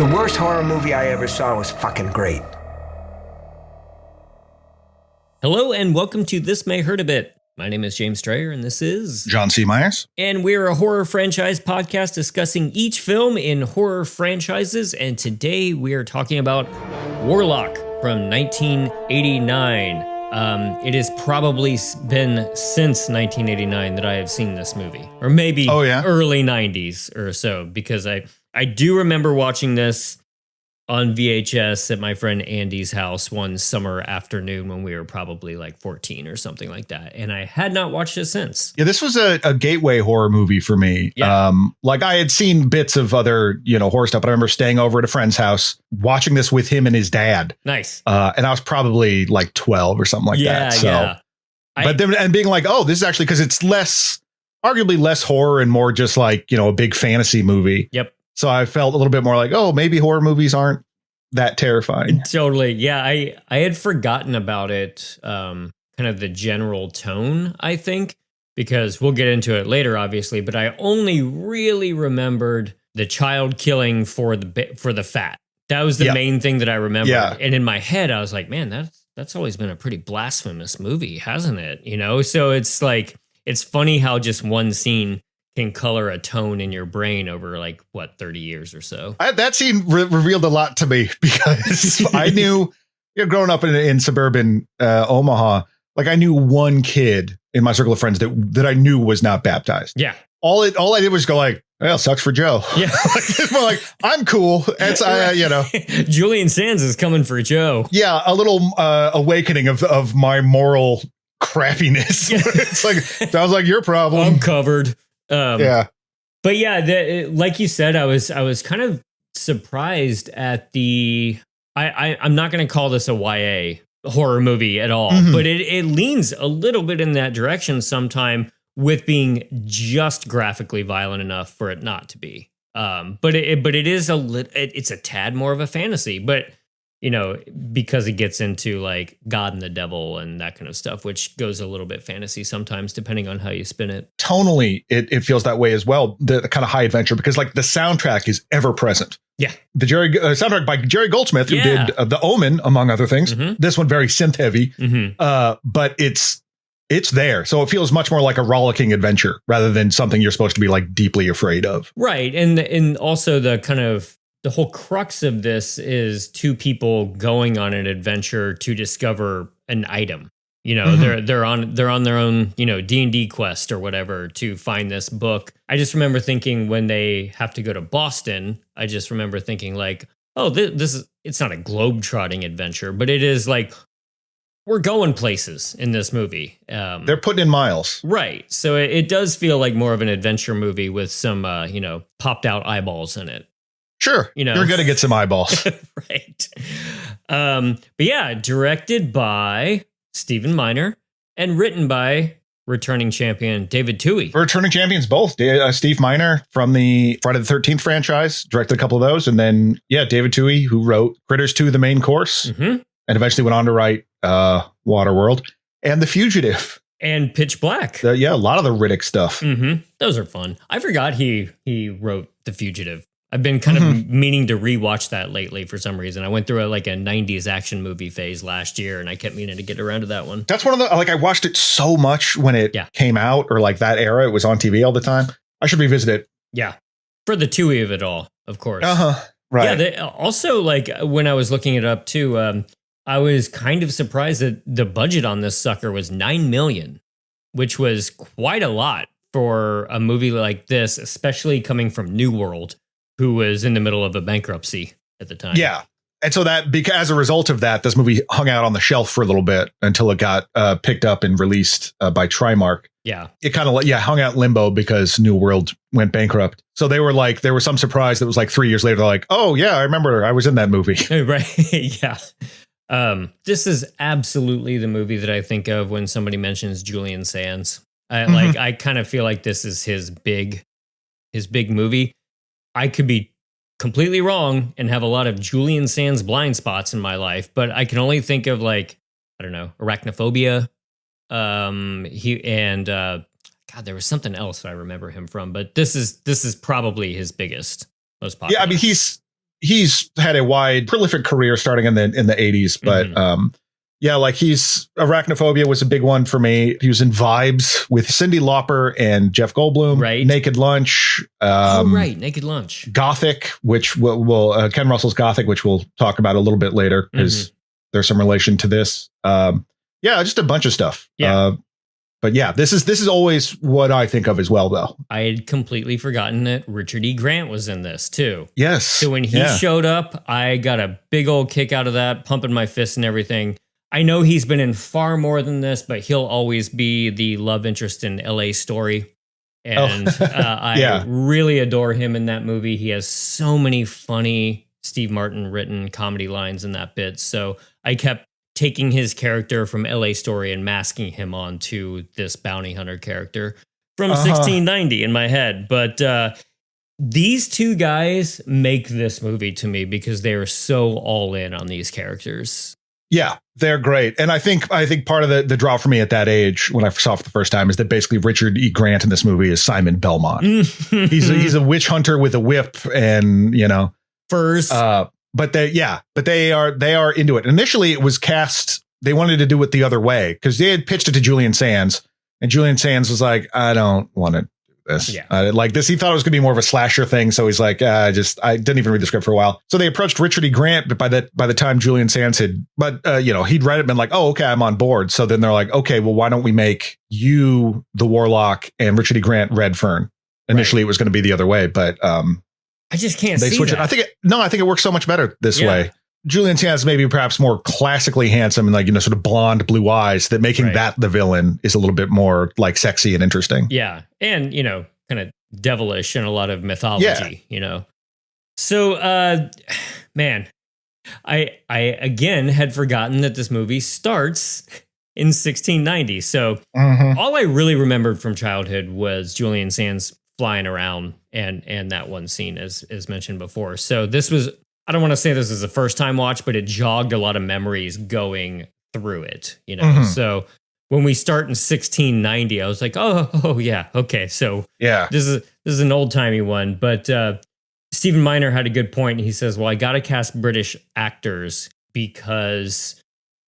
The worst horror movie I ever saw was fucking great. Hello and welcome to This May Hurt a Bit. My name is James Strayer and this is John C. Myers. And we're a horror franchise podcast discussing each film in horror franchises. And today we are talking about Warlock from 1989. It has probably been since 1989 that I have seen this movie, or maybe early 90s or so, because I do remember watching this on VHS at my friend Andy's house one summer afternoon when we were probably like 14 or something like that. And I had not watched it since. Yeah, this was a gateway horror movie for me. Yeah. Like I had seen bits of other, horror stuff, but I remember staying over at a friend's house, watching this with him and his dad. Nice. And I was probably like 12 or something like that. So, yeah. But then and being like, oh, this is actually because it's arguably less horror and more just like, a big fantasy movie. Yep. So I felt a little bit more like, oh, maybe horror movies aren't that terrifying. Totally. Yeah, I had forgotten about it, kind of the general tone, I think, because we'll get into it later, obviously, but I only really remembered the child killing for the fat. That was the main thing that I remembered. Yeah. And in my head, I was like, man, that's always been a pretty blasphemous movie, hasn't it? So it's like, it's funny how just one scene can color a tone in your brain over 30 years or so. That scene revealed a lot to me because I knew, growing up in suburban Omaha, like I knew one kid in my circle of friends that I knew was not baptized. Yeah. All I did was go like, well, sucks for Joe. Yeah. It's more like, I'm cool. It's, Julien Sands is coming for Joe. Yeah. A little awakening of my moral crappiness. Yeah. It's like, sounds like your problem. I'm covered. Yeah. But yeah, like you said, I was kind of surprised at I'm not going to call this a YA horror movie at all, but it leans a little bit in that direction sometime with being just graphically violent enough for it not to be. But it is it's a tad more of a fantasy, but because it gets into like God and the devil and that kind of stuff, which goes a little bit fantasy sometimes, depending on how you spin it. Tonally, it feels that way as well. The kind of high adventure, because like the soundtrack is ever present. Yeah. The soundtrack by Jerry Goldsmith, who did The Omen, among other things. Mm-hmm. This one very synth heavy, but it's there. So it feels much more like a rollicking adventure rather than something you're supposed to be like deeply afraid of. Right. And also the whole crux of this is two people going on an adventure to discover an item. They're on their own, D&D quest or whatever to find this book. I just remember thinking when they have to go to Boston, I just remember thinking like, oh, it's not a globe-trotting adventure, but it is like, we're going places in this movie. They're putting in miles. Right. So it does feel like more of an adventure movie with some, popped out eyeballs in it. Sure. You're going to get some eyeballs. Right. But yeah, directed by Stephen Miner and written by returning champion David Twohy. Returning champions both. Steve Miner from the Friday the 13th franchise, directed a couple of those. And then, David Twohy, who wrote Critters 2, The Main Course, and eventually went on to write Waterworld and The Fugitive. And Pitch Black. A lot of the Riddick stuff. Those are fun. I forgot he wrote The Fugitive. I've been kind of meaning to rewatch that lately for some reason. I went through a 90s action movie phase last year, and I kept meaning to get around to that one. That's one of the, I watched it so much when it came out, or like that era. It was on TV all the time. I should revisit it. Yeah. For the Twohy of it all, of course. Right. Yeah. Also, when I was looking it up too, I was kind of surprised that the budget on this sucker was $9 million, which was quite a lot for a movie like this, especially coming from New World, who was in the middle of a bankruptcy at the time. Yeah. And so because as a result of that, this movie hung out on the shelf for a little bit until it got picked up and released by Trimark. Yeah. It kind of hung out in limbo because New World went bankrupt. So they were like, there was some surprise that was like 3 years later. They're like, oh yeah, I remember I was in that movie. Right. Yeah. This is absolutely the movie that I think of when somebody mentions Julien Sands. I kind of feel like this is his big movie. I could be completely wrong and have a lot of Julien Sands blind spots in my life, but I can only think of Arachnophobia. There was something else I remember him from, but this is probably his biggest, most popular. Yeah, I mean he's had a wide, prolific career starting in the 80s. But yeah, like Arachnophobia was a big one for me. He was in Vibes with Cyndi Lauper and Jeff Goldblum. Right. Naked Lunch. Naked Lunch. Gothic, which will Ken Russell's Gothic, which we'll talk about a little bit later because there's some relation to this. Yeah, just a bunch of stuff. Yeah. But yeah, this is always what I think of as well, though. I had completely forgotten that Richard E. Grant was in this too. Yes. So when he showed up, I got a big old kick out of that, pumping my fists and everything. I know he's been in far more than this, but he'll always be the love interest in LA Story. And I really adore him in that movie. He has so many funny Steve Martin written comedy lines in that bit. So I kept taking his character from LA Story and masking him onto this bounty hunter character from 1690 in my head. But these two guys make this movie to me because they are so all in on these characters. Yeah, they're great. And I think part of the draw for me at that age when I saw it for the first time is that basically Richard E. Grant in this movie is Simon Belmont. He's a witch hunter with a whip and, furs. But they are into it. Initially, it was cast. They wanted to do it the other way because they had pitched it to Julian Sands, and Julian Sands was like, "I don't want to do this. Like this." He thought it was going to be more of a slasher thing, so he's like, I didn't even read the script for a while. So they approached Richard E. Grant, but by the time Julian Sands he'd read it, and been like, "Oh, okay, I'm on board." So then they're like, "Okay, well, why don't we make you the Warlock and Richard E. Grant Red Fern?" Initially, it was going to be the other way, but I just can't see switch that. it. I think it works so much better this way. Julian Sands maybe perhaps more classically handsome and sort of blonde blue eyes, that making that the villain is a little bit more like sexy and interesting. Yeah. And, kind of devilish in a lot of mythology, So, man, I again had forgotten that this movie starts in 1690. So all I really remembered from childhood was Julian Sands flying around and that one scene as mentioned before. So this was, I don't want to say this is a first time watch, but it jogged a lot of memories going through it, So when we start in 1690, I was like, oh yeah. Okay. So this is an old timey one, but Stephen Miner had a good point. He says, well, I got to cast British actors because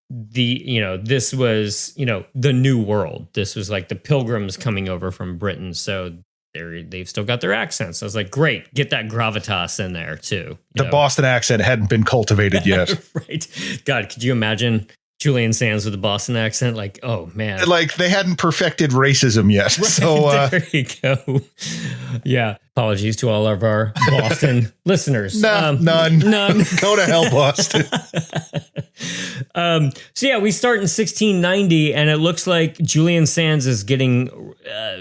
this was, the new world. This was like the pilgrims coming over from Britain. So they've still got their accents. I was like, great, get that gravitas in there too. The Boston accent hadn't been cultivated yet. Right. God, could you imagine Julian Sands with a Boston accent? Like, oh man. Like they hadn't perfected racism yet. Right, so there you go. Yeah. Apologies to all of our Boston listeners. None. Go to hell, Boston. So yeah, we start in 1690 and it looks like Julian Sands is getting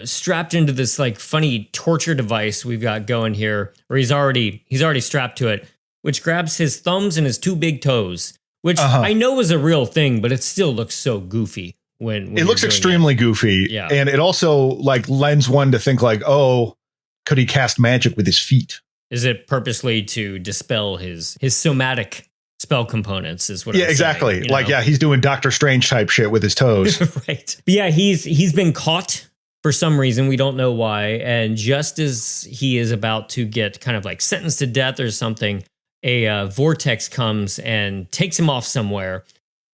strapped into this like funny torture device we've got going here, or he's already strapped to it, which grabs his thumbs and his two big toes, which I know is a real thing, but it still looks so goofy when it looks extremely goofy. Yeah. And it also like lends one to think like, oh, could he cast magic with his feet? Is it purposely to dispel his somatic spell components is what I'm exactly. saying, like, he's doing Doctor Strange type shit with his toes. Right. But yeah, he's been caught for some reason. We don't know why. And just as he is about to get kind of like sentenced to death or something, a vortex comes and takes him off somewhere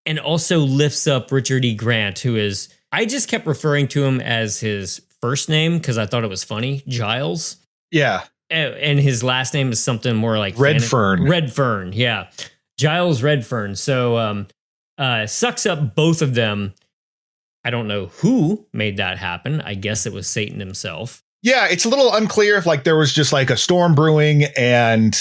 and also lifts up Richard E. Grant, who is, I just kept referring to him as his first name because I thought it was funny, Giles. Yeah. And his last name is something more like Redfern. Redfern, yeah. Giles Redfern. So sucks up both of them. I don't know who made that happen. I guess it was Satan himself. Yeah, it's a little unclear if like there was just like a storm brewing, and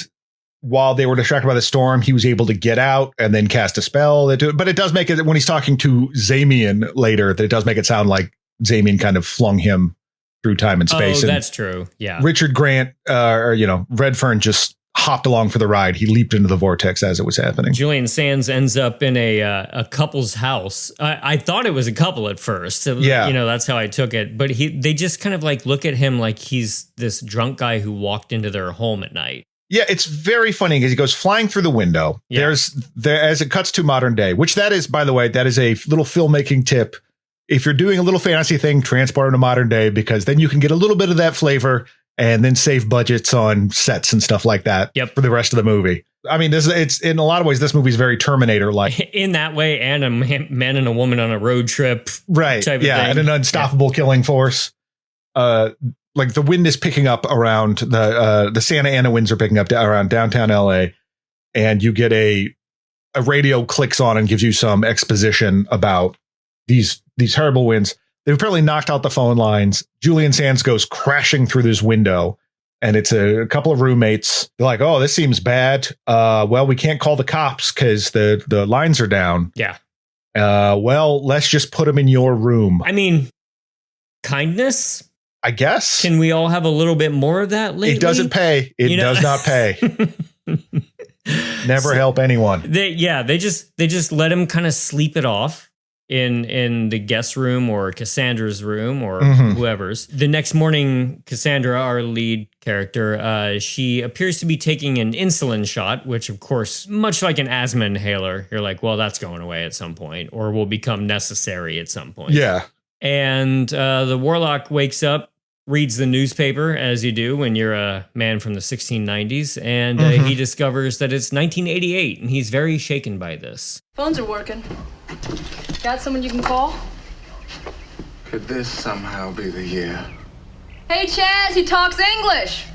while they were distracted by the storm, he was able to get out and then cast a spell. But it does make it, when he's talking to Zamian later, that it does make it sound like Zamian kind of flung him through time and space. Oh, that's true. Yeah. Richard Grant, Redfern just hopped along for the ride. He leaped into the vortex as it was happening. Julian Sands ends up in a couple's house. I thought it was a couple at first. That's how I took it. But they just kind of like look at him like he's this drunk guy who walked into their home at night. Yeah, it's very funny because he goes flying through the window. Yeah. As it cuts to modern day, which that is, by the way, that is a little filmmaking tip. If you're doing a little fantasy thing, transport it to modern day, because then you can get a little bit of that flavor and then save budgets on sets and stuff like that for the rest of the movie. I mean, it's in a lot of ways, this movie's very Terminator-like. In that way, and a man and a woman on a road trip. Right. Type of thing. And an unstoppable killing force. Like the wind is picking up around the Santa Ana winds are picking up around downtown LA, and you get a radio clicks on and gives you some exposition about these horrible winds. They've apparently knocked out the phone lines. Julien Sands goes crashing through this window, and it's a couple of roommates. They're like, "Oh, this seems bad. Well, we can't call the cops because the lines are down." Yeah. Well, let's just put them in your room. I mean, kindness, I guess. Can we all have a little bit more of that lately? It doesn't pay. It does not pay. Never help anyone. They just let him kind of sleep it off in the guest room or Cassandra's room or whoever's. The next morning, Cassandra, our lead character, she appears to be taking an insulin shot, which of course, much like an asthma inhaler, you're like, well, that's going away at some point or will become necessary at some point. Yeah. And the Warlock wakes up, reads the newspaper, as you do when you're a man from the 1690s, and he discovers that it's 1988, and he's very shaken by this. Phones are working. Got someone you can call? Could this somehow be the year? Hey, Chaz, he talks English.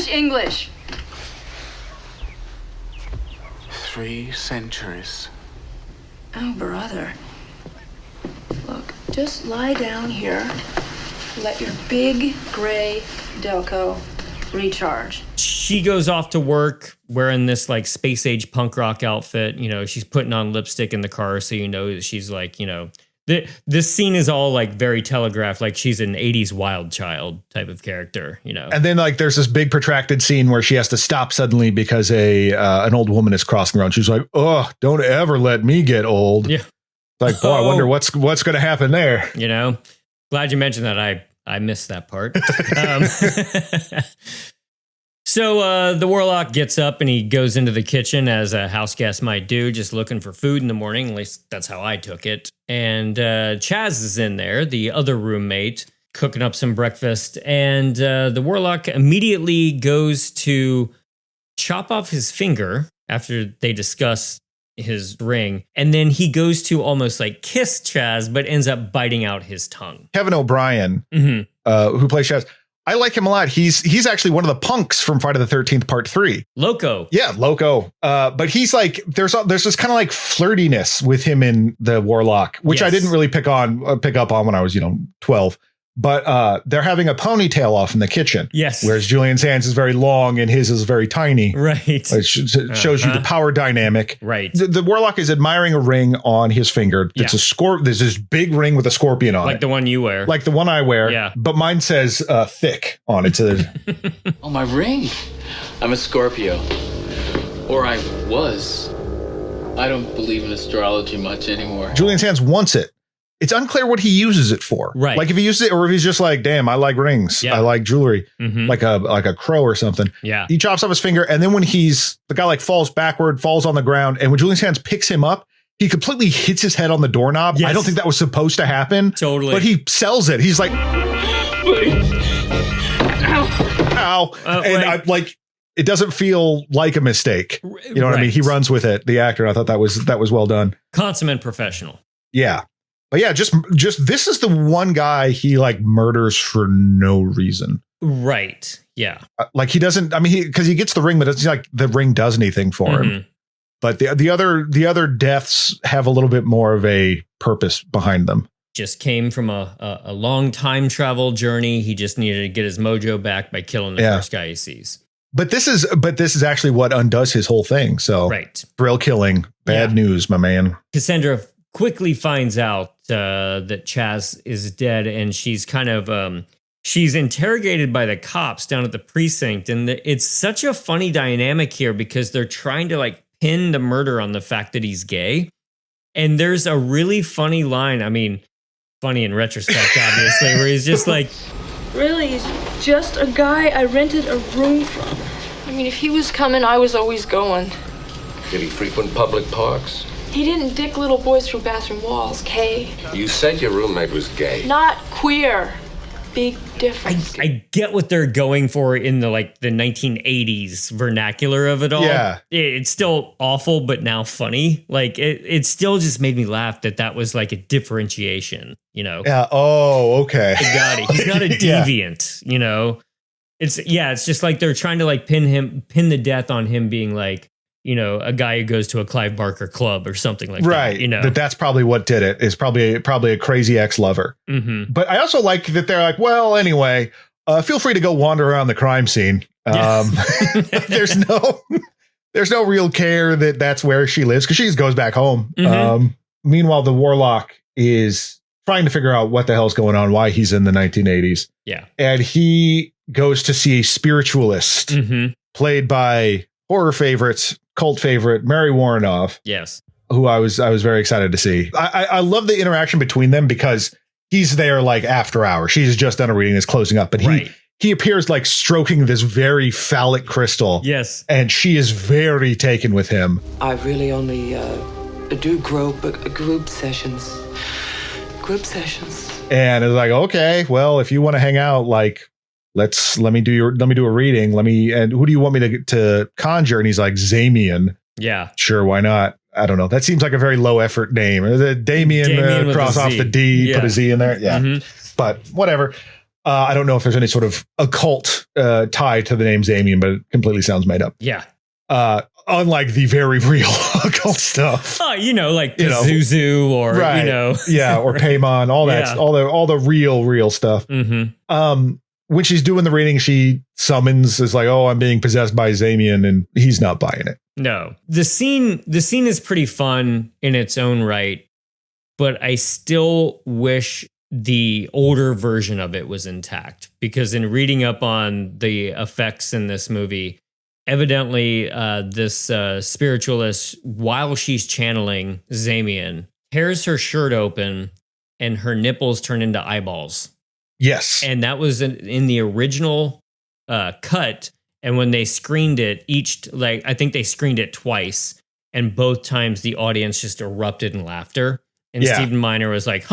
English. 3 centuries. Oh, brother. Look, just lie down here. Let your big gray Delco recharge. She goes off to work wearing this like space age punk rock outfit. You know, she's putting on lipstick in the car, so you know that she's like, you know, this scene is all like very telegraphed, like she's an 80s wild child type of character, you know. And then like there's this big protracted scene where she has to stop suddenly because an old woman is crossing the road. She's like, "Oh, don't ever let me get old." Yeah. Like, boy, I wonder what's going to happen there. You know, glad you mentioned that. I missed that part. So the Warlock gets up and he goes into the kitchen as a house guest might do, just looking for food in the morning. At least that's how I took it. And Chaz is in there, the other roommate, cooking up some breakfast. And the Warlock immediately goes to chop off his finger after they discuss his ring. And then he goes to almost like kiss Chaz, but ends up biting out his tongue. Kevin O'Brien, who plays Chaz, I like him a lot. He's actually one of the punks from Friday the 13th Part 3. Loco. Yeah, Loco. But he's like, there's this kind of like flirtiness with him in the Warlock, which I didn't really pick up on when I was, 12. But they're having a ponytail off in the kitchen. Yes. Whereas Julien Sands is very long and his is very tiny. Right. It shows you the power dynamic. Right. The Warlock is admiring a ring on his finger. It's there's this big ring with a scorpion on it. Like the one you wear. Like the one I wear. Yeah. But mine says thick on it. Oh, my ring. I'm a Scorpio. Or I was. I don't believe in astrology much anymore. Julien Sands wants it. It's unclear what he uses it for. Right. Like if he uses it or if he's just like, damn, I like rings. Yeah. I like jewelry. Like a crow or something. Yeah. He chops off his finger. And then when the guy like falls backward, falls on the ground. And when Julien Sands picks him up, he completely hits his head on the doorknob. Yes. I don't think that was supposed to happen. Totally. But he sells it. He's like, ow. And it doesn't feel like a mistake. You know what I mean? He runs with it. The actor. I thought that was well done. Consummate professional. Yeah. But yeah, just this is the one guy he like murders for no reason. Right. Yeah. Like he doesn't. I mean, because he gets the ring, but it's like the ring does anything for him. But the other deaths have a little bit more of a purpose behind them. Just came from a long time travel journey. He just needed to get his mojo back by killing the first guy he sees. But this is actually what undoes his whole thing. So thrill killing, bad news, my man. Cassandra quickly finds out that Chaz is dead, and she's kind of she's interrogated by the cops down at the precinct, and it's such a funny dynamic here because they're trying to like pin the murder on the fact that he's gay, and there's a really funny line. I mean, funny in retrospect, obviously, where he's just like, Really, he's just a guy I rented a room from. I mean, if he was coming, I was always going. Did he frequent public parks? He didn't dick little boys through bathroom walls, Kay. You said your roommate was gay. Not queer. big difference. I get what they're going for in the 1980s vernacular of it all. Yeah. It's still awful, but now funny. Like it still just made me laugh that was like a differentiation, you know? Yeah. Oh, okay. Got it. He's not a deviant, you know? It's just like they're trying to like pin the death on him being like, you know, a guy who goes to a Clive Barker club or something like that. You know, that's probably what did it. Is probably a crazy ex-lover. Mm-hmm. But I also like that they're like, well, anyway, feel free to go wander around the crime scene. There's no real care that that's where she lives because she just goes back home. Mm-hmm. Meanwhile, the Warlock is trying to figure out what the hell's going on, why he's in the 1980s. Yeah, and he goes to see a spiritualist played by horror favorites. Cult favorite Mary Warrenoff, yes, who I was very excited to see. I love the interaction between them because he's there like after hours. She's just done a reading, is closing up, but he appears like stroking this very phallic crystal. Yes, and she is very taken with him. I really only do group sessions. And it's like, okay, well, if you want to hang out, like, let me do a reading. And who do you want me to conjure? And he's like, Zamian. Yeah. Sure. Why not? I don't know. That seems like a very low effort name. Damien cross off the D, put a Z in there. Yeah. Mm-hmm. But whatever. I don't know if there's any sort of occult tie to the name Zamian, but it completely sounds made up. Yeah. Unlike the very real occult stuff. Oh, you know, like Zuzu or, right. You know. Yeah. Or Paimon, all that, all the real stuff. Mm-hmm. When she's doing the reading, she summons, is like, oh, I'm being possessed by Zamian, and he's not buying it. No. The scene is pretty fun in its own right, but I still wish the older version of it was intact, because in reading up on the effects in this movie, evidently this spiritualist, while she's channeling Zamian, tears her shirt open and her nipples turn into eyeballs. Yes. And that was in the original cut. And when they screened it, I think they screened it twice. And both times the audience just erupted in laughter. And Stephen Miner was like,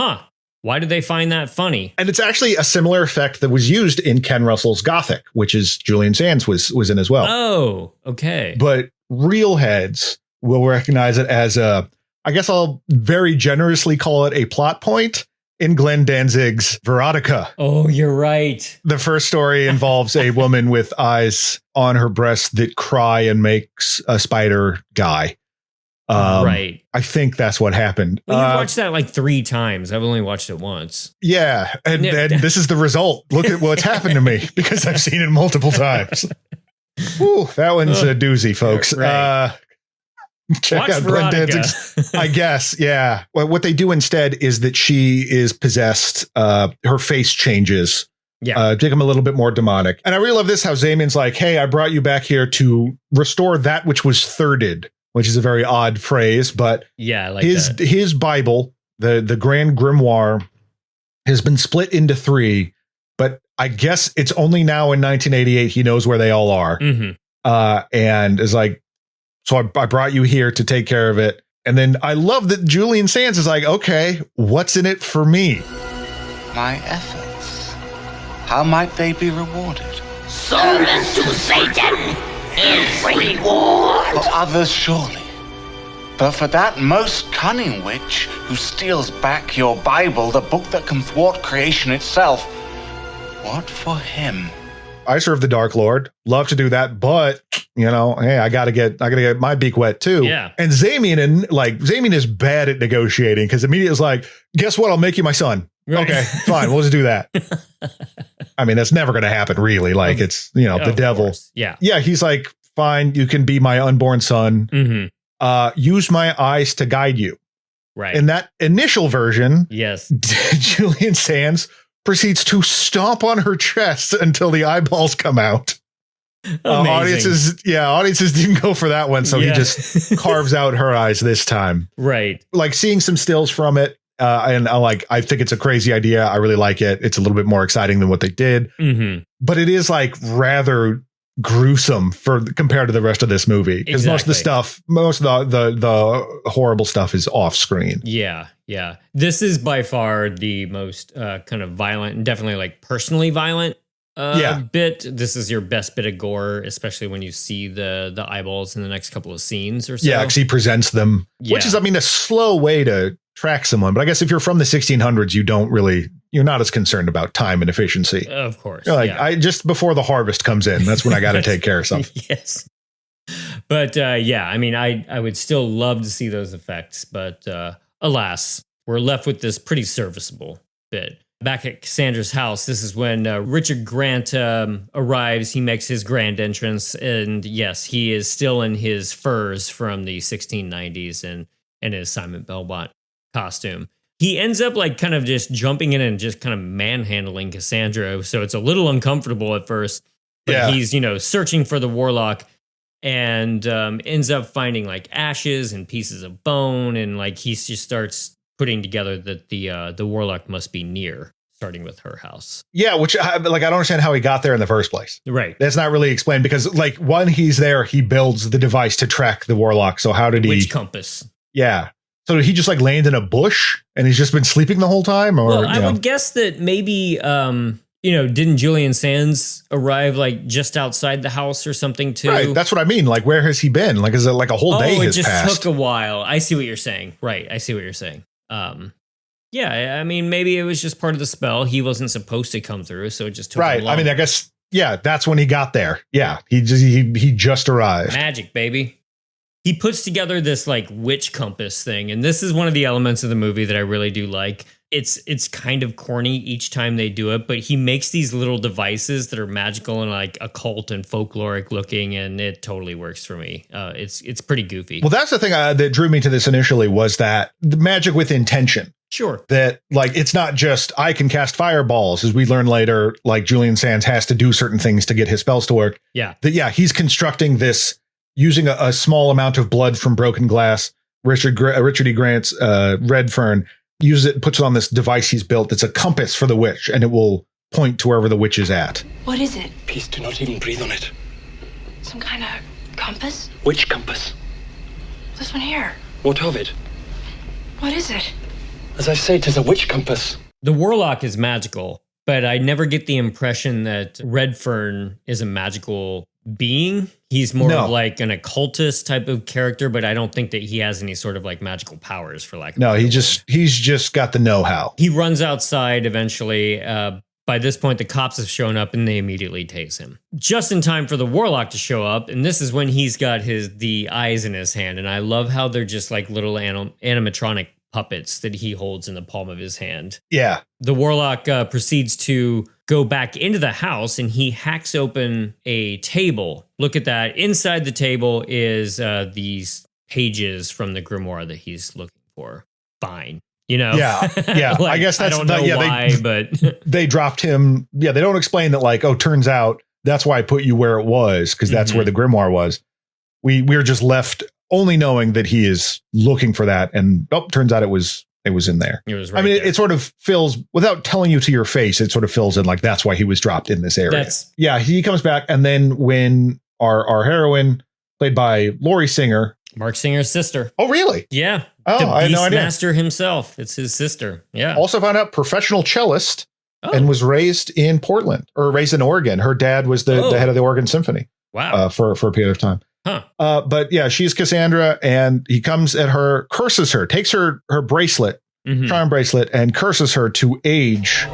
why did they find that funny? And it's actually a similar effect that was used in Ken Russell's Gothic, which is Julian Sands was in as well. Oh, okay. But real heads will recognize it as I guess I'll very generously call it a plot point in Glenn Danzig's Veronica. Oh, you're right. The first story involves a woman with eyes on her breast that cry and makes a spider die. Right. I think that's what happened. Well, you've watched that like 3 times. I've only watched it once. Yeah. And this is the result. Look at what's happened to me because I've seen it multiple times. Ooh, that one's a doozy, folks. Right. Check Watch out Glenn Danzig's, I guess. Yeah. Well, what they do instead is that she is possessed. Her face changes. Yeah. Become a little bit more demonic. And I really love this, how Zamian's like, hey, I brought you back here to restore that which was thirded, which is a very odd phrase, but yeah, like his Bible, the Grand Grimoire, has been split into 3, but I guess it's only now in 1988 he knows where they all are. Mm-hmm. And is like, so I brought you here to take care of it. And then I love that Julian Sands is like, okay, what's in it for me? My efforts. How might they be rewarded? Service to Satan is reward. For others, surely. But for that most cunning witch who steals back your Bible, the book that can thwart creation itself, what for him? I serve the Dark Lord. Love to do that, but hey, I gotta get my beak wet too. Yeah. And Zamian is bad at negotiating because immediately is like, guess what? I'll make you my son. Right. Okay, fine. We'll just do that. I mean, that's never going to happen, really. Like, it's the devil. Course. Yeah. Yeah. He's like, fine. You can be my unborn son. Mm-hmm. Use my eyes to guide you. Right. In that initial version, yes, Julian Sands proceeds to stomp on her chest until the eyeballs come out. Audiences didn't go for that one, so he just carves out her eyes this time. Right. Like seeing some stills from it, and I think it's a crazy idea. I really like it. It's a little bit more exciting than what they did, mm-hmm. but it is like rather gruesome compared to the rest of this movie. Because most of the horrible stuff is off screen. Yeah. This is by far the most kind of violent and definitely like personally violent bit. This is your best bit of gore, especially when you see the eyeballs in the next couple of scenes or so. Yeah, because he presents them, which is, I mean, a slow way to track someone. But I guess if you're from the 1600s, you're not as concerned about time and efficiency. Of course. You're like, I just before the harvest comes in, that's when I got to take care of something. Yes. But I mean, I would still love to see those effects, but alas, we're left with this pretty serviceable bit. Back at Cassandra's house, this is when Richard Grant arrives. He makes his grand entrance, and yes, he is still in his furs from the 1690s and his Simon Belmont costume. He ends up like kind of just jumping in and just kind of manhandling Cassandra, so it's a little uncomfortable at first. But he's, searching for the Warlock and ends up finding like ashes and pieces of bone, and like he just starts putting together that the Warlock must be near, starting with her house. Yeah, which I don't understand how he got there in the first place. Right. That's not really explained because like when he's there, he builds the device to track the Warlock. So how did Witch compass. Yeah. So did he just like land in a bush and he's just been sleeping the whole time? Or well, I would guess that maybe didn't Julien Sands arrive like just outside the house or something too? Right, that's what I mean. Like, where has he been? Like, is it like a whole day has passed? It just took a while. I see what you're saying. Right, I see what you're saying. Yeah, I mean, maybe it was just part of the spell. He wasn't supposed to come through, so it just took him long. I mean, I guess, that's when he got there. Yeah, he just arrived. Magic, baby. He puts together this like witch compass thing, and this is one of the elements of the movie that I really do like. It's kind of corny each time they do it, but he makes these little devices that are magical and like occult and folkloric looking, and it totally works for me. It's pretty goofy. Well, that's the thing that drew me to this initially was that the magic with intention. Sure. That like it's not just I can cast fireballs, as we learn later. Like Julien Sands has to do certain things to get his spells to work. Yeah. He's constructing this using a small amount of blood from broken glass. Richard E. Grant's Red Fern uses it, puts it on this device he's built. It's a compass for the witch, and it will point to wherever the witch is at. What is it? Please do not even breathe on it. Some kind of compass? Which compass? This one here. What of it? What is it? As I say, 'tis a witch compass. The Warlock is magical, but I never get the impression that Red Fern is a magical being. He's more of like an occultist type of character, but I don't think that he has any sort of like magical powers for lack of he's just got the know-how. He runs outside eventually. By this point, the cops have shown up and they immediately tase him. Just in time for the Warlock to show up, and this is when he's got the eyes in his hand, and I love how they're just like little animatronic puppets that he holds in the palm of his hand. Yeah. The Warlock proceeds to go back into the house, and he hacks open a table. Look at that. Inside the table is these pages from the grimoire that he's looking for. Fine. Yeah. Like, I guess that's I don't know why, but they dropped him. Yeah, they don't explain that like, oh, turns out that's why I put you where it was, because that's where the grimoire was. We're just left only knowing that he is looking for that, and turns out it was in there. It was right. I mean, there. it sort of fills without telling you to your face. It sort of fills in like that's why he was dropped in this area. He comes back, and then when our heroine, played by Laurie Singer, Mark Singer's sister. Oh, really? Yeah. Oh, the I had no idea. Beastmaster himself. It's his sister. Yeah. Also found out professional cellist and was raised in Portland or raised in Oregon. Her dad was the head of the Oregon Symphony. Wow. For a period of time. Huh. But yeah, she's Cassandra, and he comes at her, curses her, takes her bracelet, charm bracelet, and curses her to age.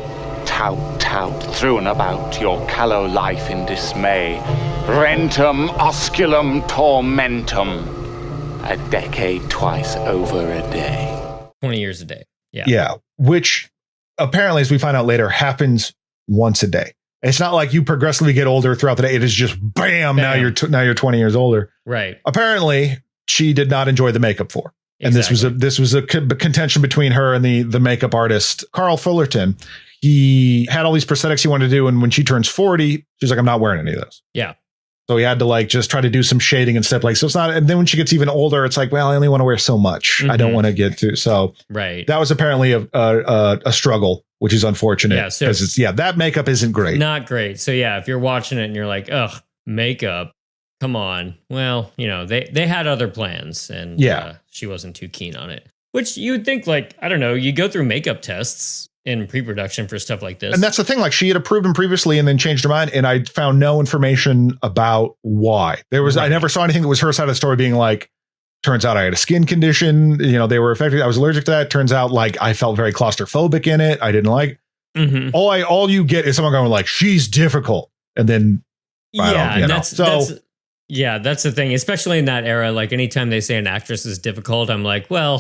Tout, thrown about your callow life in dismay. Rentum osculum tormentum. A decade twice over a day. 20 years a day. Yeah. Yeah. Which apparently, as we find out later, happens once a day. It's not like you progressively get older throughout the day. It is just bam. Now you're 20 years older. Right. Apparently, she did not enjoy the makeup for. And this was a contention between her and the makeup artist, Carl Fullerton. He had all these prosthetics he wanted to do. And when she turns 40, she's like, I'm not wearing any of those. Yeah. So he had to like just try to do some shading and stuff like, so it's not. And then when she gets even older, it's like, well, I only want to wear so much. I don't want to get to. So that was apparently a struggle, which is unfortunate. Yeah. So because that makeup isn't great. Not great. So yeah, if you're watching it and you're like, ugh, makeup. Come on. Well, they had other plans, and she wasn't too keen on it. Which you would think, like, I don't know, you go through makeup tests in pre-production for stuff like this. And that's the thing. Like, she had approved him previously and then changed her mind. And I found no information about why. I never saw anything that was her side of the story being like, turns out I had a skin condition. They were affected. I was allergic to that. Turns out, like, I felt very claustrophobic in it. I didn't like. Mm-hmm. All you get is someone going like, she's difficult. And then, that's the thing, especially in that era. Like, anytime they say an actress is difficult, I'm like, well,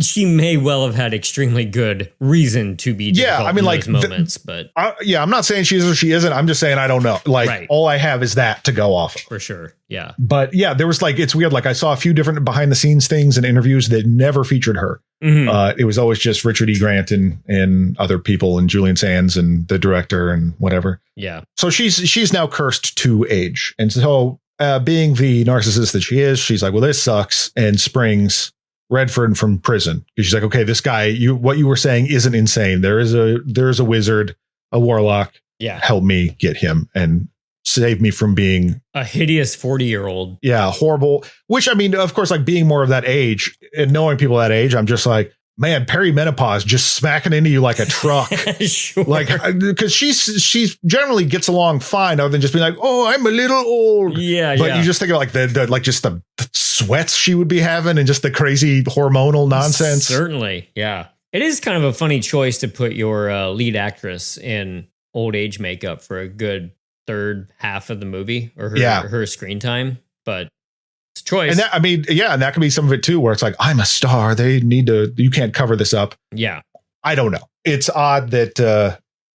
she may well have had extremely good reason to be difficult in those moments. But I'm not saying she is or she isn't. I'm just saying I don't know. Like, all I have is that to go off of. For sure. Yeah. But yeah, there was like, it's weird. Like, I saw a few different behind the scenes things and interviews that never featured her. Mm-hmm. It was always just Richard E. Grant and other people and Julien Sands and the director and whatever. Yeah. So she's now cursed to age. And so being the narcissist that she is, she's like, well, this sucks, and springs Redfern from prison. She's like, okay, this guy, what you were saying isn't insane. There is a wizard, a warlock. Yeah. Help me get him and save me from being a hideous 40-year-old. Yeah. Horrible. Which, I mean, of course, like, being more of that age and knowing people that age, I'm just like, man, perimenopause just smacking into you like a truck. Sure. Like, because she's generally gets along fine, other than just being like, oh, I'm a little old. Yeah. But you just think of like the sweats she would be having and just the crazy hormonal nonsense. Certainly. Yeah. It is kind of a funny choice to put your lead actress in old age makeup for a good third half of the movie or her screen time. But it's a choice. And that, I mean, and that could be some of it too, where it's like, I'm a star. You can't cover this up. Yeah. I don't know. It's odd that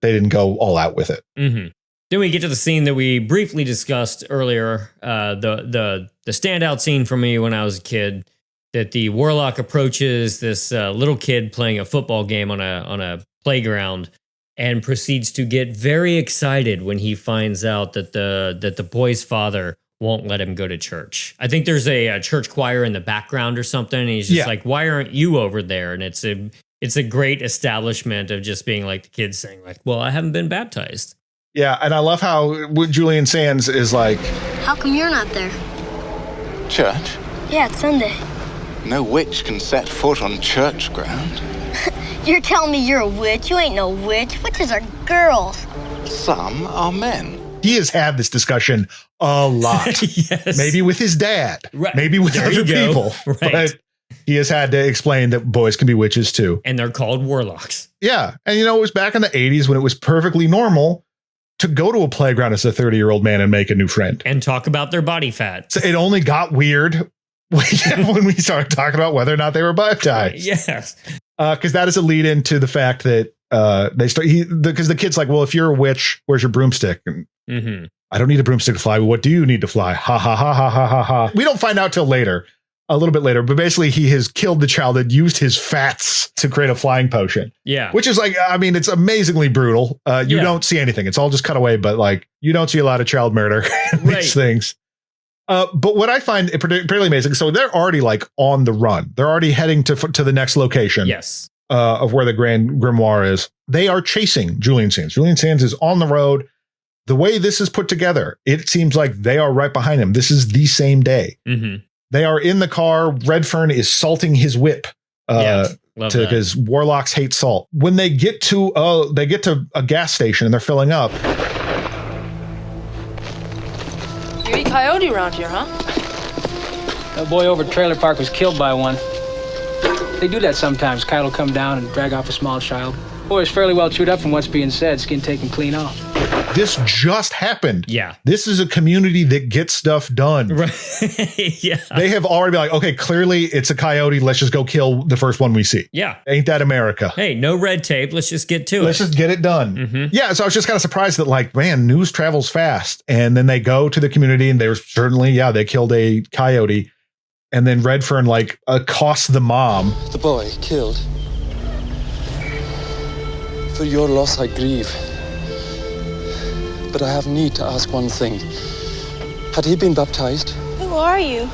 they didn't go all out with it. Mm-hmm. Then we get to the scene that we briefly discussed earlier. The standout scene for me when I was a kid, that the Warlock approaches this little kid playing a football game on a playground and proceeds to get very excited when he finds out that the boy's father won't let him go to church. I think there's a church choir in the background or something. And he's just like, why aren't you over there? And it's a great establishment of just being like the kids saying like, well, I haven't been baptized. Yeah. And I love how Julien Sands is like, how come you're not there? Church? Yeah, it's Sunday. No witch can set foot on church ground. You're telling me you're a witch? You ain't no witch. Witches are girls. Some are men. He has had this discussion a lot. Yes. Maybe with his dad. Right. Maybe with other people. Right. But he has had to explain that boys can be witches too. And they're called warlocks. Yeah. And it was back in the 80s when it was perfectly normal to go to a playground as a 30-year-old man and make a new friend. And talk about their body fat. So it only got weird when we started talking about whether or not they were baptized. Yes. Because that is a lead into the fact that because the kid's like, well, if you're a witch, where's your broomstick? And I don't need a broomstick to fly. What do you need to fly? Ha ha ha ha ha ha ha. We don't find out till later, a little bit later, but basically he has killed the child and used his fats to create a flying potion. Yeah. Which is like, I mean, it's amazingly brutal. You don't see anything. It's all just cut away, but like you don't see a lot of child murder in these things. But what I find particularly amazing, so they're already like on the run. They're already heading to the next location. Yes. Of where the Grand Grimoire is. They are chasing Julien Sands. Julien Sands is on the road. The way this is put together, it seems like they are right behind him. This is the same day. Mm-hmm. They are in the car. Redfern is salting his whip because warlocks hate salt. When they get to a gas station and they're filling up. You eat coyote around here, huh? That boy over at Trailer Park was killed by one. They do that sometimes. Kyle will come down and drag off a small child. Boy is fairly well chewed up from what's being said, skin taken clean off. This just happened. Yeah. This is a community that gets stuff done. Right. Yeah. They have already been like, okay, clearly it's a coyote. Let's just go kill the first one we see. Yeah. Ain't that America? Hey, no red tape. Let's just get to it. Let's just get it done. Mm-hmm. Yeah. So I was just kind of surprised that like, man, news travels fast. And then they go to the community and they're certainly, they killed a coyote. And then Redfern like accosts the mom. The boy killed. For your loss I grieve. But I have need to ask one thing. Had he been baptized? Who are you?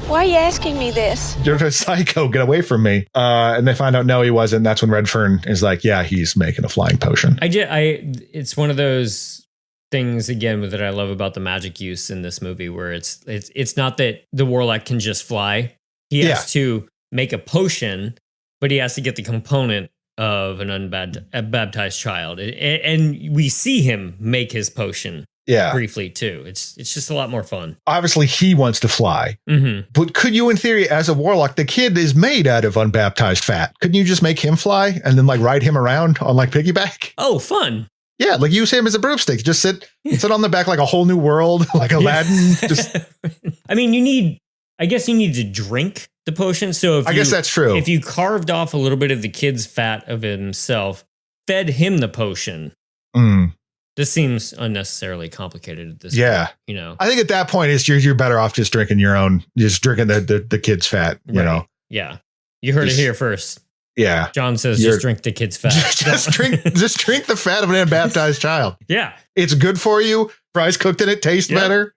Why are you asking me this? You're a psycho. Get away from me. And they find out, no, he wasn't. That's when Redfern is like, yeah, he's making a flying potion. It's one of those things again that I love about the magic use in this movie, where it's not that the Warlock can just fly. He has to make a potion, but he has to get the component of an unbaptized child, and we see him make his potion. Yeah. Briefly too. It's just a lot more fun. Obviously, he wants to fly. Mm-hmm. But could you, in theory, as a warlock, the kid is made out of unbaptized fat. Couldn't you just make him fly and then like ride him around on like piggyback? Oh, fun. Yeah, like use him as a broomstick. Just sit on the back like a whole new world, like Aladdin. Just I mean, I guess you need to drink the potion. So I guess that's true. If you carved off a little bit of the kid's fat of himself, fed him the potion. This seems unnecessarily complicated at this point, you know. I think at that point you're better off just drinking your own, just drinking the kid's fat, you know. Yeah. You heard it here first. Yeah. John says just drink the kid's fat. just drink the fat of an unbaptized child. Yeah. It's good for you. Fries cooked in it taste better.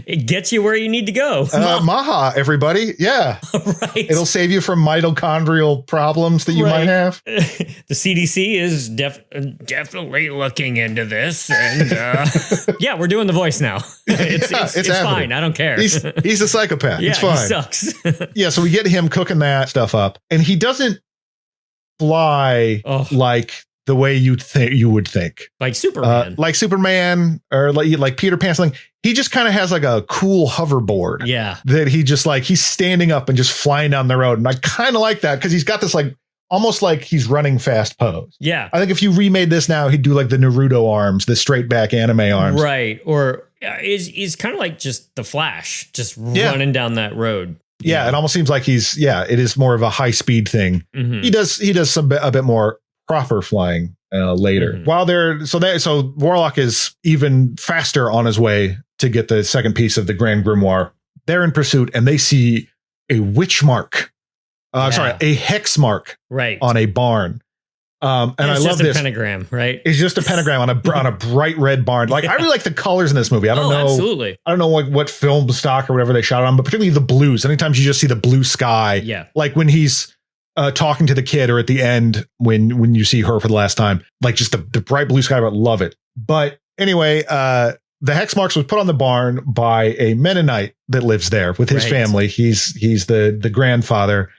It gets you where you need to go. Maha, everybody. Yeah. Right. It'll save you from mitochondrial problems that you might have. The CDC is definitely looking into this. And yeah, we're doing the voice now. It's fine. I don't care. He's a psychopath. Yeah, it's fine. He sucks. Yeah, so we get him cooking that stuff up, and he doesn't fly like the way you would think, like Superman, or like Peter Pan. Something. He just kind of has like a cool hoverboard. Yeah, that he just like he's standing up and just flying down the road, and I kind of like that because he's got this like almost like he's running fast pose. Yeah, I think if you remade this now, he'd do like the Naruto arms, the straight back anime arms, right? Or he's kind of like just the Flash, just running down that road. Yeah, it almost seems like it is more of a high speed thing. Mm-hmm. He does a bit more proper flying later. Mm-hmm. While so Warlock is even faster on his way to get the second piece of the Grand Grimoire. They're in pursuit and they see a witch mark. A hex mark on a barn. And I love this pentagram, right? It's just a pentagram on a bright red barn. Like I really like the colors in this movie. I don't know. Absolutely. I don't know what film stock or whatever they shot it on, but particularly the blues. Anytime you just see the blue sky, like when he's talking to the kid, or at the end when you see her for the last time, like just the bright blue sky. I love it. But anyway, the hex marks was put on the barn by a Mennonite that lives there with his family. He's the grandfather.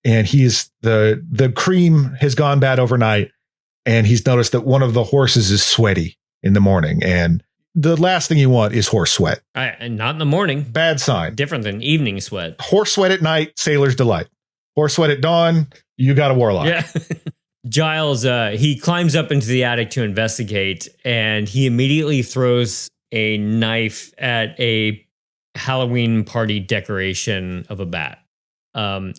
And the cream has gone bad overnight, and he's noticed that one of the horses is sweaty in the morning. And the last thing you want is horse sweat. And not in the morning. Bad sign. Different than evening sweat. Horse sweat at night, sailor's delight. Horse sweat at dawn, you got a warlock. Yeah. Giles, he climbs up into the attic to investigate, and he immediately throws a knife at a Halloween party decoration of a bat.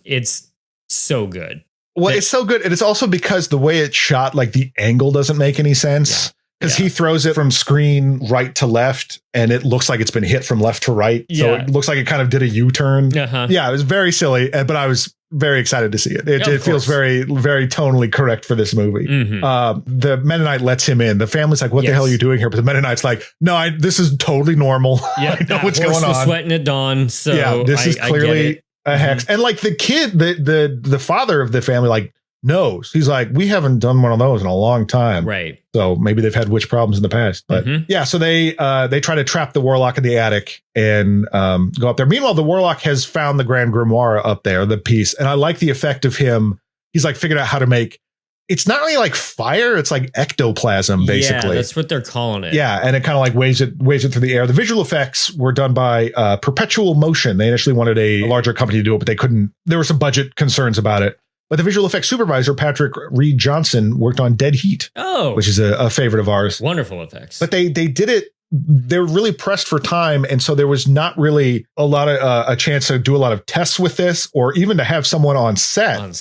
It's so good. Well, it's so good. And it's also because the way it's shot, like the angle doesn't make any sense. Because he throws it from screen right to left, and it looks like it's been hit from left to right. So it looks like it kind of did a U-turn. Yeah, it was very silly, but I was very excited to see it. It feels very, very tonally correct for this movie. Mm-hmm. The Mennonite lets him in. The family's like, what the hell are you doing here? But the Mennonite's like, no, this is totally normal. Yeah, I know what's going on. Sweating at dawn. So yeah, this is clearly a hex. And like the kid, the father of the family, like knows. He's like, we haven't done one of those in a long time. Right. So maybe they've had witch problems in the past. But yeah, so they try to trap the warlock in the attic and go up there. Meanwhile, the warlock has found the Grand Grimoire up there, the piece. And I like the effect of him. He's like figured out how to make, it's not really like fire, it's like ectoplasm, basically. Yeah, that's what they're calling it. Yeah, and it kind of like waves it through the air. The visual effects were done by Perpetual Motion. They initially wanted a larger company to do it, but they couldn't. There were some budget concerns about it. But the visual effects supervisor, Patrick Reed Johnson, worked on Dead Heat, which is a favorite of ours. Wonderful effects. But they did it. They were really pressed for time, and so there was not really a lot of a chance to do a lot of tests with this, or even to have someone on set.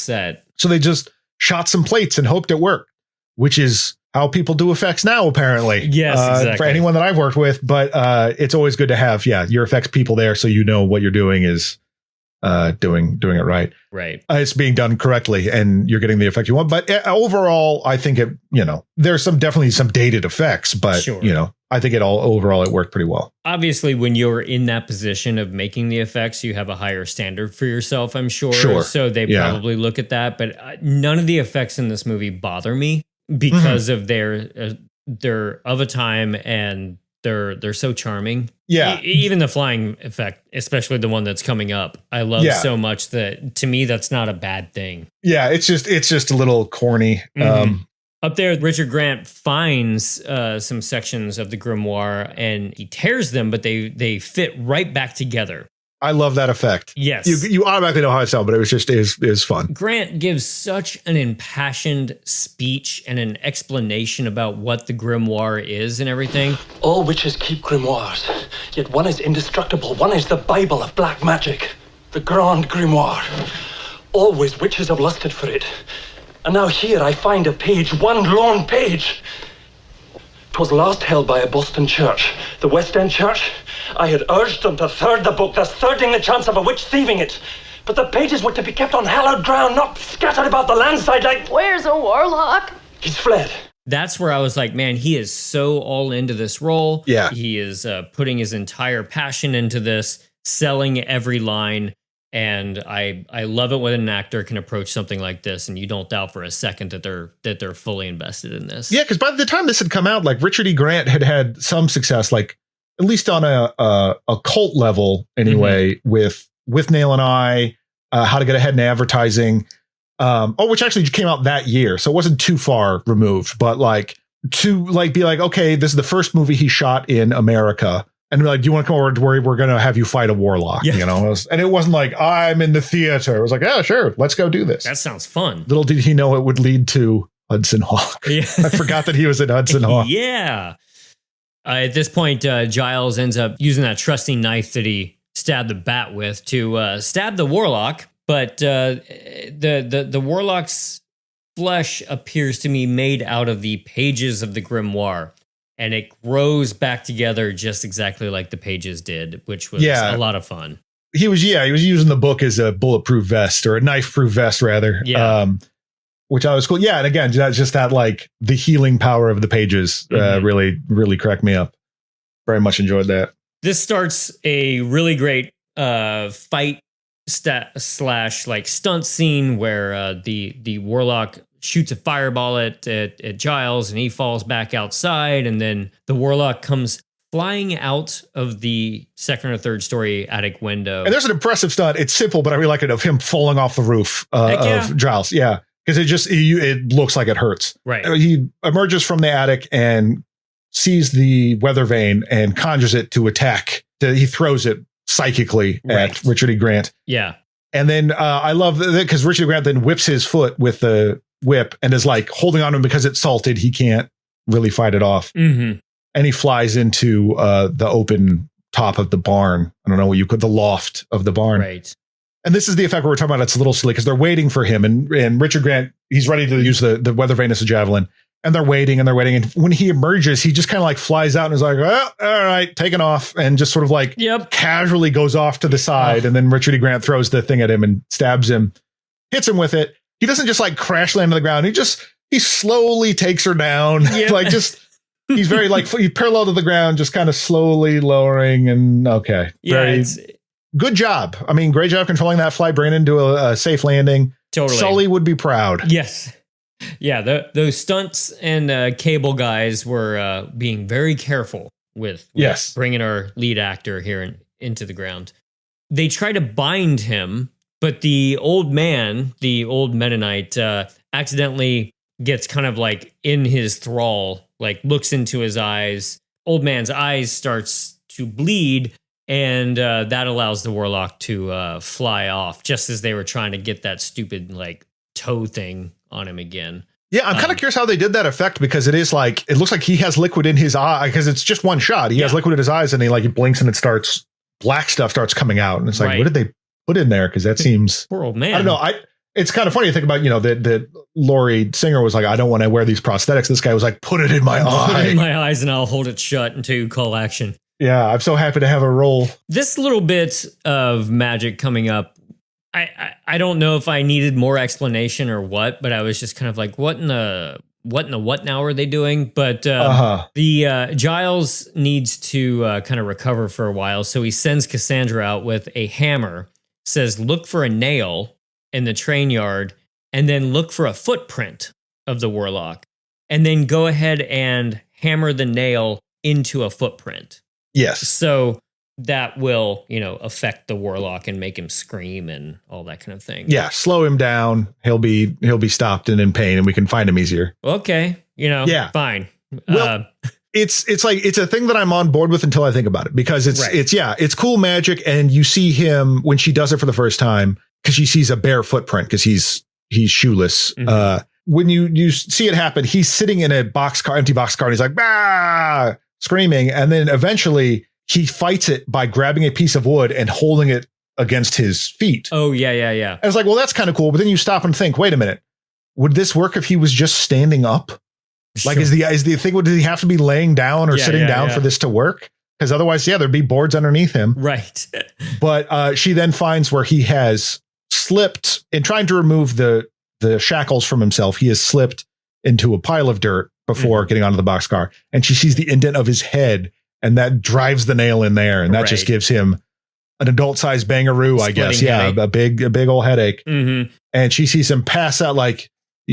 So they just shot some plates and hoped it worked, which is how people do effects now, apparently. Yes, exactly. For anyone that I've worked with. But it's always good to have, your effects people there so you know what you're doing is doing it right. Right. It's being done correctly and you're getting the effect you want. But overall, I think it, there's definitely some dated effects, but I think overall it worked pretty well. Obviously, when you're in that position of making the effects, you have a higher standard for yourself, I'm sure. So they probably look at that. But none of the effects in this movie bother me because of they're of a time and They're so charming. Yeah. Even the flying effect, especially the one that's coming up, I love so much that to me that's not a bad thing. Yeah, it's just a little corny. Up there, Richard Grant finds some sections of the grimoire and he tears them, but they fit right back together. I love that effect. Yes. You automatically know how it's done, but it was just is fun. Grant gives such an impassioned speech and an explanation about what the grimoire is and everything. All witches keep grimoires, yet one is indestructible. One is the Bible of black magic, the Grand Grimoire. Always witches have lusted for it. And now here I find a page, one lone page. 'Twas last held by a Boston church, the West End Church. I had urged them to third the book, thus thirding the chance of a witch thieving it. But the pages were to be kept on hallowed ground, not scattered about the landside like... Where's a warlock? He's fled. That's where I was like, man, he is so all into this role. Yeah. He is putting his entire passion into this, selling every line. And I love it when an actor can approach something like this and you don't doubt for a second that they're fully invested in this. Yeah, because by the time this had come out, like Richard E. Grant had some success, like at least on a cult level anyway, with Nail and I, How to Get Ahead in Advertising, which actually came out that year, so it wasn't too far removed. But like to like be like, okay, this is the first movie he shot in America. And be like, do you want to come over to where we're going to have you fight a warlock? Yeah. You know, and it wasn't like I'm in the theater. It was like, yeah, sure, let's go do this. That sounds fun. Little did he know it would lead to Hudson Hawk. Yeah. I forgot that he was in Hudson Hawk. Yeah. At this point, Giles ends up using that trusty knife that he stabbed the bat with to stab the warlock. But the warlock's flesh appears to be made out of the pages of the grimoire. And it grows back together just exactly like the pages did, which was a lot of fun. He was using the book as a bulletproof vest or a knife-proof vest, rather. Yeah. Which I was cool. Yeah, and again, just that like the healing power of the pages really cracked me up. Very much enjoyed that. This starts a really great fight slash like stunt scene where the warlock shoots a fireball at Giles and he falls back outside, and then the warlock comes flying out of the second or third story attic window. And there's an impressive stunt. It's simple, but I really like it, of him falling off the roof of Giles. Yeah, because it looks like it hurts. Right. He emerges from the attic and sees the weather vane and conjures it to attack. He throws it psychically at Richard E. Grant. Yeah. And then I love that because Richard E. Grant then whips his foot with the whip and is like holding on to him because it's salted. He can't really fight it off. Mm-hmm. And he flies into the open top of the barn. I don't know what you could, the loft of the barn. Right. And this is the effect where we're talking about. It's a little silly because they're waiting for him. And Richard Grant, he's ready to use the weather vane as a javelin. And they're waiting. And when he emerges, he just kind of like flies out and is like, well, all right, taking off. And just sort of like casually goes off to the side. And then Richard E. Grant throws the thing at him and stabs him, hits him with it. He doesn't just like crash land on the ground. He slowly takes her down. Yeah. Like he's very like he parallel to the ground, just kind of slowly lowering. And okay. Yeah. Good job. I mean, great job controlling that flight, bringing it into a safe landing. Totally. Sully would be proud. Yes. Yeah. Those stunts and cable guys were being very careful with bringing our lead actor here into the ground. They try to bind him, but the old Mennonite, accidentally gets kind of like in his thrall, like looks into his eyes. Old man's eyes starts to bleed, and that allows the warlock to fly off just as they were trying to get that stupid like toe thing on him again. Yeah, I'm kind of curious how they did that effect, because it looks like he has liquid in his eye, because it's just one shot. He has liquid in his eyes, and he blinks and black stuff starts coming out. And it's like, what did they put in there? Because that seems... Poor old man. I don't know. It's kind of funny to think about, that Laurie Singer was like, I don't want to wear these prosthetics. This guy was like, put it in my eye. Put it in my eyes and I'll hold it shut until you call action. Yeah, I'm so happy to have a role. This little bit of magic coming up, I don't know if I needed more explanation or what, but I was just kind of like, what in the what now are they doing? But the Giles needs to kind of recover for a while, so he sends Cassandra out with a hammer, says look for a nail in the train yard, and then look for a footprint of the warlock, and then go ahead and hammer the nail into a footprint. Yes. So that will, affect the Warlock and make him scream and all that kind of thing. Yeah, slow him down. He'll be stopped and in pain, and we can find him easier. Okay, fine. Well, it's a thing that I'm on board with until I think about it, because it's cool magic, and you see him when she does it for the first time because she sees a bare footprint because he's shoeless. Mm-hmm. When you see it happen, he's sitting in a empty boxcar, and he's like, bah! Screaming, and then eventually he fights it by grabbing a piece of wood and holding it against his feet. Oh, yeah. And it's like, well, that's kind of cool. But then you stop and think, wait a minute, would this work if he was just standing up? Sure. Like, is the thing, does he have to be laying down or sitting down for this to work? Because otherwise, there'd be boards underneath him. Right. But she then finds where he has slipped in trying to remove the shackles from himself. He has slipped into a pile of dirt before getting onto the boxcar, and she sees the indent of his head, and that drives the nail in there, and that just gives him an adult-sized bangaroo, I guess. Yeah, a big old headache. Mm-hmm. And she sees him pass out. Like,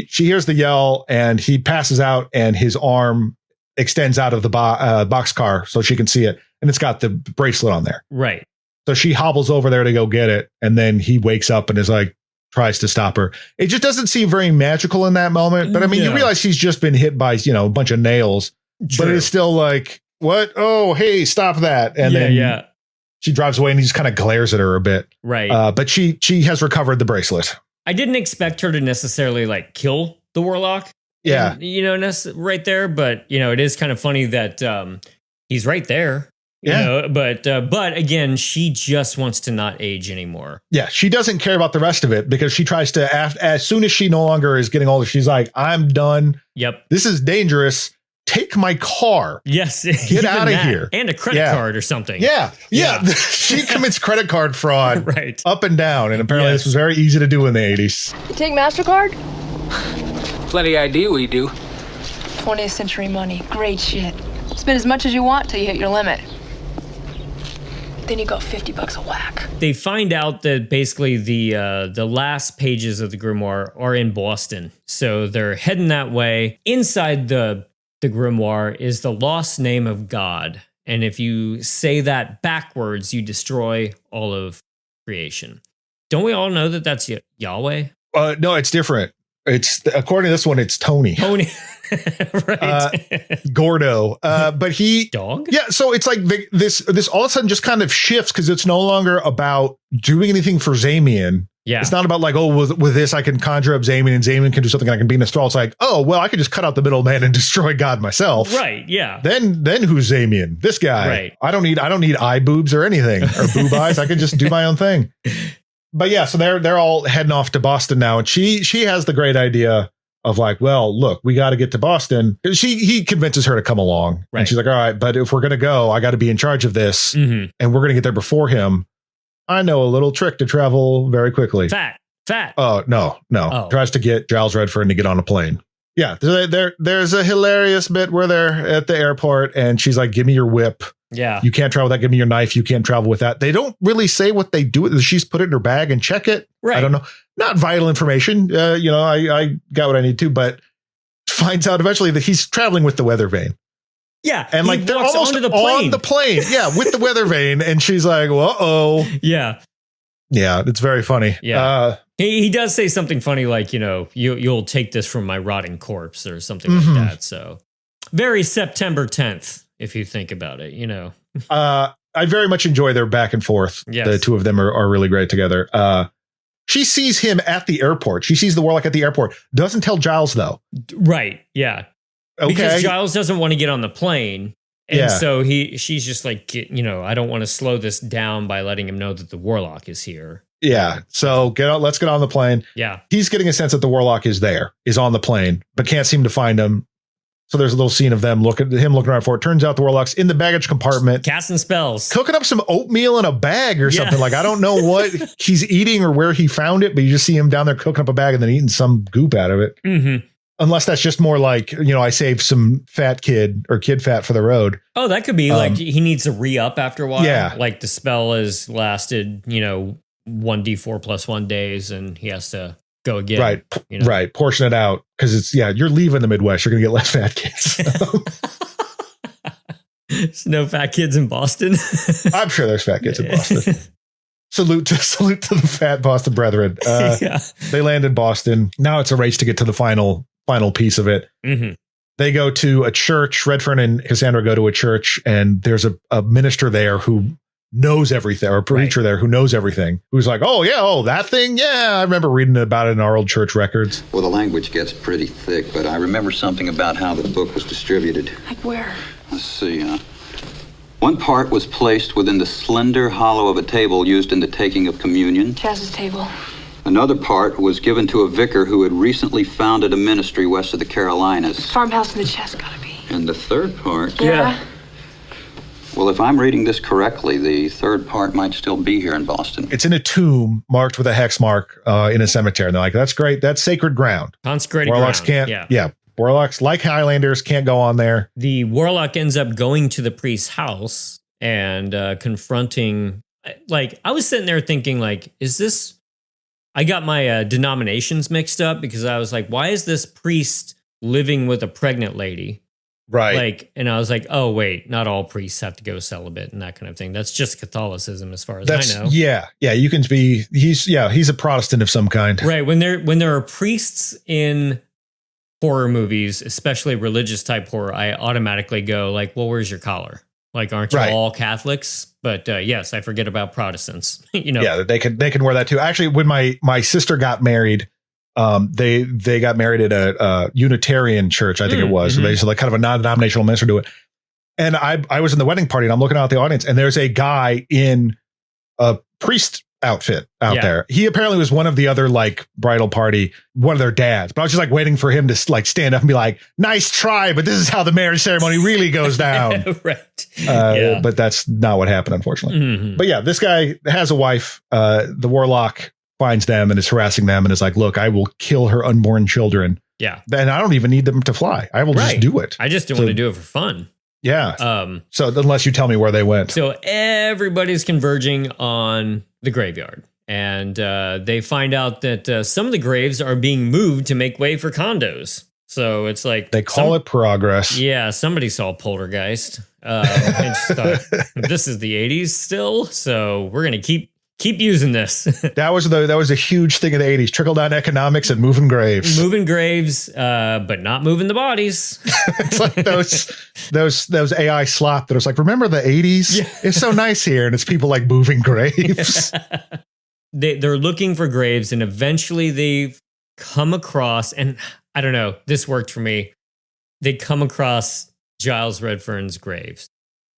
she hears the yell, and he passes out, and his arm extends out of the boxcar so she can see it, and it's got the bracelet on there. Right. So she hobbles over there to go get it, and then he wakes up and is like, tries to stop her. It just doesn't seem very magical in that moment. But I mean, you realize he's just been hit by, a bunch of nails. True. But it's still like, what? Oh, hey, stop that. And then she drives away, and he just kind of glares at her a bit. Right. But she has recovered the bracelet. I didn't expect her to necessarily like kill the Warlock. Yeah. And, right there. But, it is kind of funny that he's right there. Yeah. But again, she just wants to not age anymore. Yeah. She doesn't care about the rest of it, because she tries to, as soon as she no longer is getting older, she's like, I'm done. Yep. This is dangerous. Take my car. Yes. Get out of here. And a credit card or something. Yeah. She commits credit card fraud right. up and down. And apparently this was very easy to do in the 80s. You take MasterCard? Plenty idea we do. 20th century money. Great shit. Spend as much as you want till you hit your limit. Then you got $50 a whack. They find out that basically the last pages of the grimoire are in Boston. So they're heading that way. Inside the grimoire is the lost name of God. And if you say that backwards, you destroy all of creation. Don't we all know that that's Yahweh? No, it's different. It's, according to this one, it's Tony. Right. Gordo. But he dog. Yeah. So it's like this all of a sudden just kind of shifts, because it's no longer about doing anything for Zamian. Yeah. It's not about like, oh, with this I can conjure up Zamian, and Zamian can do something, and I can be in a thrall. It's like, oh, well, I could just cut out the middleman and destroy God myself. Right. Yeah. Then who's Zamian? This guy. Right. I don't need eye boobs or anything, or boob eyes. I can just do my own thing. But yeah, so they're all heading off to Boston now, and she has the great idea of like, well, look, we got to get to Boston. He convinces her to come along, and she's like, all right, but if we're gonna go, I got to be in charge of this, and we're gonna get there before him. I know a little trick to travel very quickly. Fat. Oh no! Oh. Tries to get Giles Redfern to get on a plane. Yeah, there's a hilarious bit where they're at the airport, and she's like, give me your whip. Yeah. You can't travel with that. Give me your knife. You can't travel with that. They don't really say what they do with it. She's put it in her bag and check it. Right. I don't know. Not vital information. I got what I need to, but finds out eventually that he's traveling with the weather vane. Yeah. And like they're almost on the plane. Yeah. With the weather vane. And she's like, uh-oh. Yeah. Yeah. It's very funny. Yeah. He does say something funny like, you'll take this from my rotting corpse or something like that. So very September 10th. If you think about it, I very much enjoy their back and forth. Yes. The two of them are really great together. She sees him at the airport. She sees the Warlock at the airport. Doesn't tell Giles, though. Right. Yeah. Okay. Because Giles doesn't want to get on the plane. And so she's just like, I don't want to slow this down by letting him know that the Warlock is here. Yeah. So let's get on the plane. Yeah. He's getting a sense that the Warlock is on the plane, but can't seem to find him. So there's a little scene of him looking around for it. Turns out the Warlock's in the baggage compartment, casting spells, cooking up some oatmeal in a bag or something. Like, I don't know what he's eating or where he found it, but you just see him down there cooking up a bag and then eating some goop out of it. Mm-hmm. Unless that's just more like, I saved some fat kid fat for the road. Oh, that could be like he needs to re-up after a while. Yeah. Like the spell has lasted, 1d4 plus 1 days and he has to go again. Right. Right. Portion it out. Because you're leaving the Midwest. You're going to get less fat kids. There's no fat kids in Boston. I'm sure there's fat kids in Boston. Salute to the fat Boston brethren. They land in Boston. Now it's a race to get to the final piece of it. Mm-hmm. They go to a church. Redfern and Cassandra go to a church, and there's a minister there who knows everything, or a preacher there who knows everything, who's like, that thing? Yeah, I remember reading about it in our old church records. Well, the language gets pretty thick, but I remember something about how the book was distributed. Like where? Let's see. One part was placed within the slender hollow of a table used in the taking of communion. Chaz's table. Another part was given to a vicar who had recently founded a ministry west of the Carolinas. Farmhouse in the chest, gotta be. And the third part? Yeah. Well, if I'm reading this correctly, the third part might still be here in Boston. It's in a tomb marked with a hex mark in a cemetery. And they're like, that's great. That's sacred ground. Consecrated Warlocks ground. can't. Warlocks, like Highlanders, can't go on there. The Warlock ends up going to the priest's house and confronting. Like, I was sitting there thinking, like, is this? I got my denominations mixed up because I was like, why is this priest living with a pregnant lady? Right. Like, and I was like, oh, wait, not all priests have to go celibate and that kind of thing. That's just Catholicism as far as I know. Yeah. Yeah. You can be, he's a Protestant of some kind. Right. When there are priests in horror movies, especially religious type horror, I automatically go like, well, where's your collar? Like, aren't you all Catholics? But yes, I forget about Protestants. Yeah, they can wear that too. Actually, when my sister got married, they got married at a Unitarian church, I think it was. Mm-hmm. They just like kind of a non-denominational minister to it. And I was in the wedding party and I'm looking out at the audience and there's a guy in a priest outfit out there. He apparently was one of the other like bridal party, one of their dads. But I was just like waiting for him to like stand up and be like, nice try, but this is how the marriage ceremony really goes down. Right. But that's not what happened, unfortunately. Mm-hmm. But yeah, this guy has a wife. The Warlock finds them and is harassing them and is like, look, I will kill her unborn children. Yeah. And I don't even need them to fly. I will just do it. I just don't want to do it for fun. Yeah. So unless you tell me where they went. So everybody's converging on the graveyard. And they find out that some of the graves are being moved to make way for condos. So it's like... They call it progress. Yeah, somebody saw Poltergeist. And just thought, this is the 80s still, so we're going to keep using this. That was a huge thing in the 80s. Trickle-down economics and moving graves. Moving graves, but not moving the bodies. It's like those AI slop that was like, remember the 80s? Yeah. It's so nice here. And it's people like moving graves. They're looking for graves, and eventually they come across, and I don't know, this worked for me. They come across Giles Redfern's graves.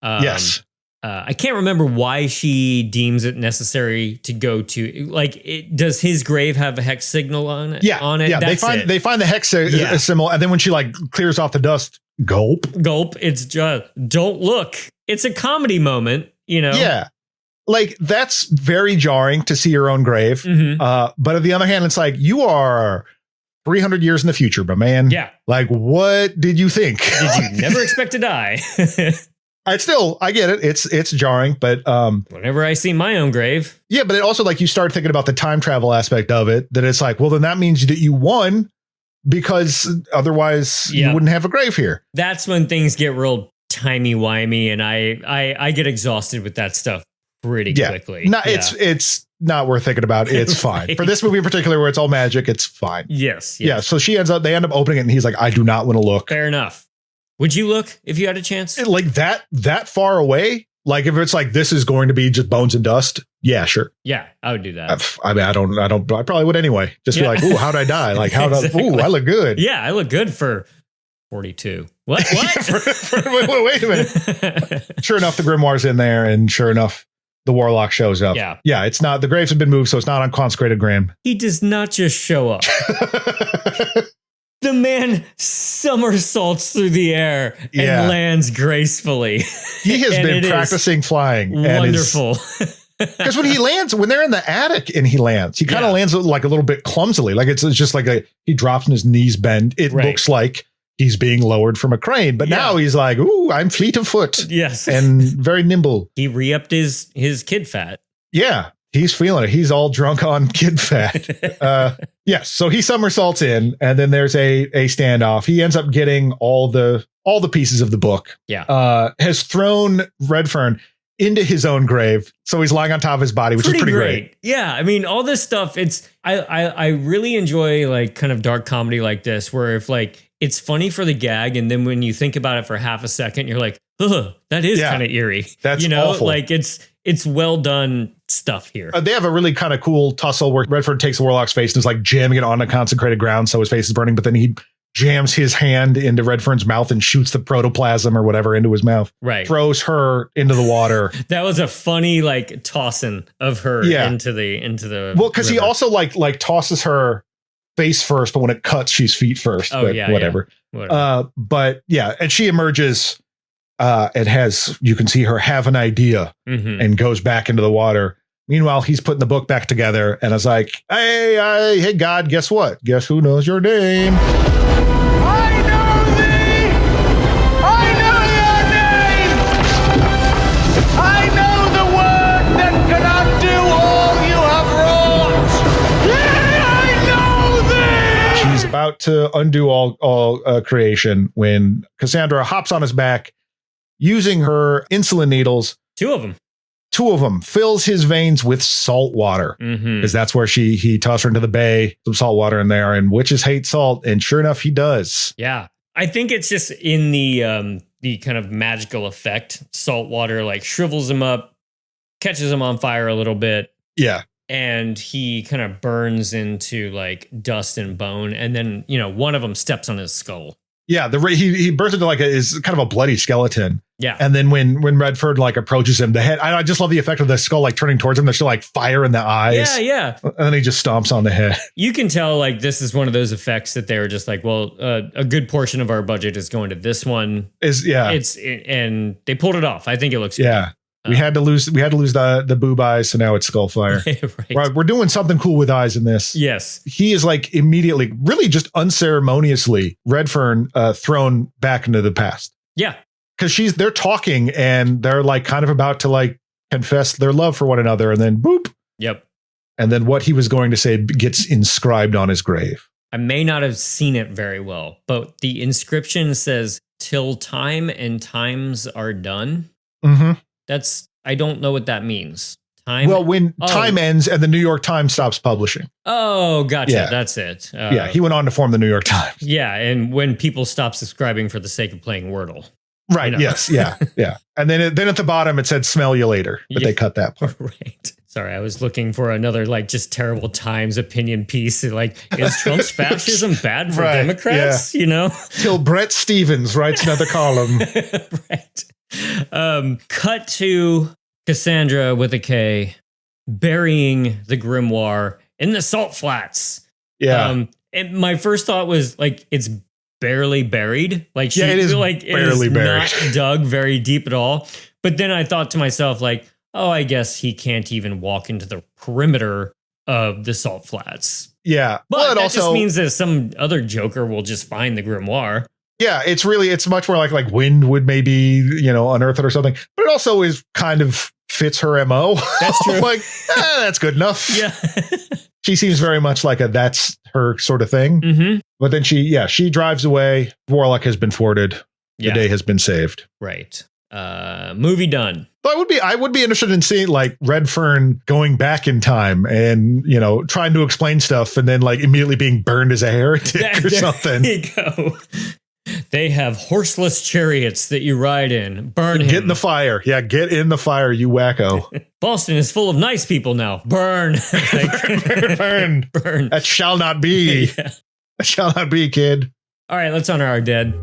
Yes. I can't remember why she deems it necessary to go to. Like, does his grave have a hex signal on it? Yeah, on it. Yeah. They find the hex symbol, and then when she like clears off the dust, gulp. It's just don't look. It's a comedy moment, Yeah. Like, that's very jarring to see your own grave. Mm-hmm. But on the other hand, it's like, you are 300 years in the future, but man. Yeah. Like, what did you think? Did you never expect to die? I get it. It's jarring, but whenever I see my own grave. Yeah, but it also, like, you start thinking about the time travel aspect of it, that it's like, well, then that means that you won, because otherwise you wouldn't have a grave here. That's when things get real timey-wimey, and I get exhausted with that stuff pretty quickly. It's not worth thinking about. It's fine. Right. For this movie in particular, where it's all magic, it's fine. Yes. Yeah. So they end up opening it, and he's like, I do not want to look. Fair enough. Would you look if you had a chance? Like that far away? Like, if it's like, this is going to be just bones and dust. Yeah, sure. Yeah, I would do that. I mean, I probably would anyway. Just be like, ooh, how'd I die? Like, ooh, I look good. Yeah, I look good for 42. What? Wait a minute. Sure enough, the grimoire's in there, and sure enough, the Warlock shows up. Yeah, it's not, the graves have been moved, so it's not on consecrated ground. He does not just show up. The man somersaults through the air and lands gracefully. He has been practicing flying. Wonderful. Because when they're in the attic and he lands, he kind of lands like a little bit clumsily. Like, it's just like he drops and his knees bend. It looks like he's being lowered from a crane, but now he's like, ooh, I'm fleet of foot. Yes. And very nimble. He re-upped his kid fat. Yeah. He's feeling it. He's all drunk on kid fat. Yes. So he somersaults in, and then there's a standoff. He ends up getting all the all the pieces of the book. Yeah. Has thrown Redfern into his own grave. So he's lying on top of his body, which is pretty great. Yeah. I mean, all this stuff, I really enjoy like kind of dark comedy like this, where if like it's funny for the gag, and then when you think about it for half a second, you're like, ugh, that is kind of eerie. That's awful. Like it's well done stuff here. They have a really kind of cool tussle where Redfern takes the Warlock's face and is like jamming it on a consecrated ground, so his face is burning, but then he jams his hand into Redfern's mouth and shoots the protoplasm or whatever into his mouth. Right. Throws her into the water. That was a funny like tossing of her into the well, because he also like tosses her face first, but when it cuts, she's feet first. Oh, but yeah, whatever. But yeah, and she emerges and has, you can see her have an idea and goes back into the water. Meanwhile, he's putting the book back together, and I was like, hey, God, guess what? Guess who knows your name? I know thee! I know your name! I know the word that cannot do all you have wrought! I know thee! She's about to undo all creation when Cassandra hops on his back using her insulin needles. Two of them, fills his veins with salt water, because that's where he tossed her into the bay, some salt water in there, and witches hate salt, and sure enough, he does. Yeah, I think it's just in the kind of magical effect. Salt water like shrivels him up, catches him on fire a little bit. Yeah. And he kind of burns into like dust and bone, and then one of them steps on his skull. Yeah, he burns into is kind of a bloody skeleton. Yeah. And then when Redford like approaches him, the head, I just love the effect of the skull like turning towards him. There's still like fire in the eyes. Yeah. And then he just stomps on the head. You can tell like this is one of those effects that they were just like, well, a good portion of our budget is going to this one. And they pulled it off. I think it looks good. We had to lose the boob eyes, so now it's skull fire. Right. We're doing something cool with eyes in this. Yes. He is like immediately, really just unceremoniously, Redfern thrown back into the past. Yeah. Because they're talking and they're like kind of about to like confess their love for one another, and then boop. Yep. And then what he was going to say gets inscribed on his grave. I may not have seen it very well, but the inscription says, "Till time and times are done." Mm-hmm. I don't know what that means. Time. Well, when time ends and the New York Times stops publishing. Oh, gotcha. Yeah. That's it. He went on to form the New York Times. Yeah, and when people stop subscribing for the sake of playing Wordle. Right. Yes. Yeah. Yeah. And then at the bottom it said "smell you later," but they cut that part. Right. Sorry, I was looking for another like just terrible Times opinion piece. Like, is Trump's fascism bad for Democrats? Yeah. Till Brett Stevens writes another column. Right. Cut to Cassandra with a K burying the grimoire in the salt flats. Yeah. And my first thought was like, it's barely buried. Like, it is like barely buried. Not dug very deep at all. But then I thought to myself, like, oh, I guess he can't even walk into the perimeter of the salt flats. Yeah. But that also just means that some other joker will just find the grimoire. Yeah, it's much more like wind would maybe, unearth it or something. But it also is kind of fits her MO. That's true. Like, that's good enough. Yeah. She seems very much like that's her sort of thing. Mm-hmm. But then she drives away. Warlock has been thwarted. The day has been saved. Right. Movie done. But I would be interested in seeing like Redfern going back in time and, trying to explain stuff and then like immediately being burned as a heretic or something. There you go. They have horseless chariots that you ride in. Burn him. Get in the fire. Yeah, get in the fire, you wacko. Boston is full of nice people now. Burn. Burn. That shall not be. Yeah. That shall not be, kid. All right, let's honor our dead.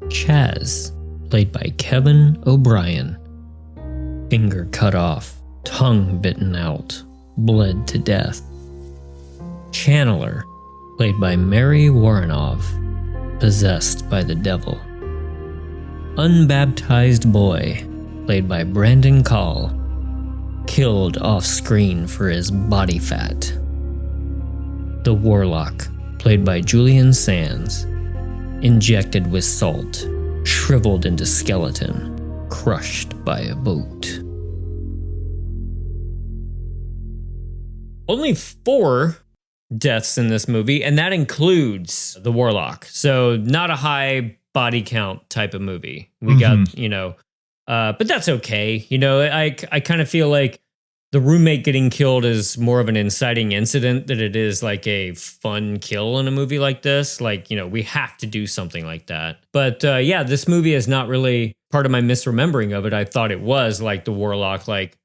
Chaz, played by Kevin O'Brien. Finger cut off, tongue bitten out, bled to death. Channeler, played by Mary Warrenov, possessed by the devil. Unbaptized boy, played by Brandon Call, killed off-screen for his body fat. The Warlock, played by Julien Sands, injected with salt, shriveled into skeleton, crushed by a boat. Only 4 deaths in this movie, and that includes the Warlock. So not a high body count type of movie. We got, but that's okay. I kind of feel like the roommate getting killed is more of an inciting incident than it is like a fun kill in a movie like this. Like, we have to do something like that. But this movie is not really part of my misremembering of it. I thought it was like the Warlock, like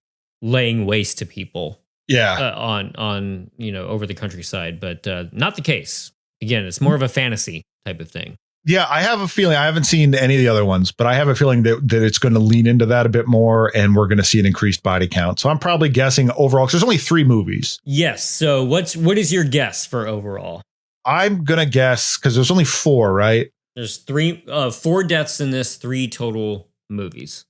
laying waste to people. Yeah. On over the countryside, but not the case. Again, it's more of a fantasy type of thing. Yeah, I have a feeling, I haven't seen any of the other ones, but I have a feeling that it's going to lean into that a bit more, and we're going to see an increased body count. So I'm probably guessing overall, because there's only 3 movies. Yes. So what is your guess for overall? I'm going to guess, because there's only 4, right? There's 4 deaths in this, 3 total movies.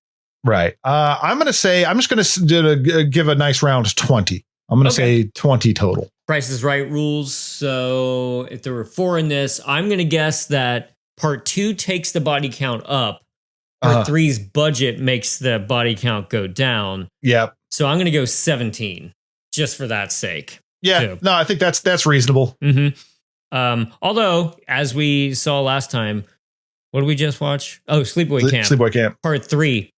Right. I'm going to say, I'm just going to give a nice round 20. I'm going to say 20 total. Price is Right rules. So if there were 4 in this, I'm going to guess that part 2 takes the body count up. Part 3's budget makes the body count go down. Yep. So I'm going to go 17 just for that sake. Yeah. too. No, I think that's reasonable. Mm-hmm. Although, as we saw last time, what did we just watch? Oh, Sleepaway Camp. Sleepaway Camp. Part 3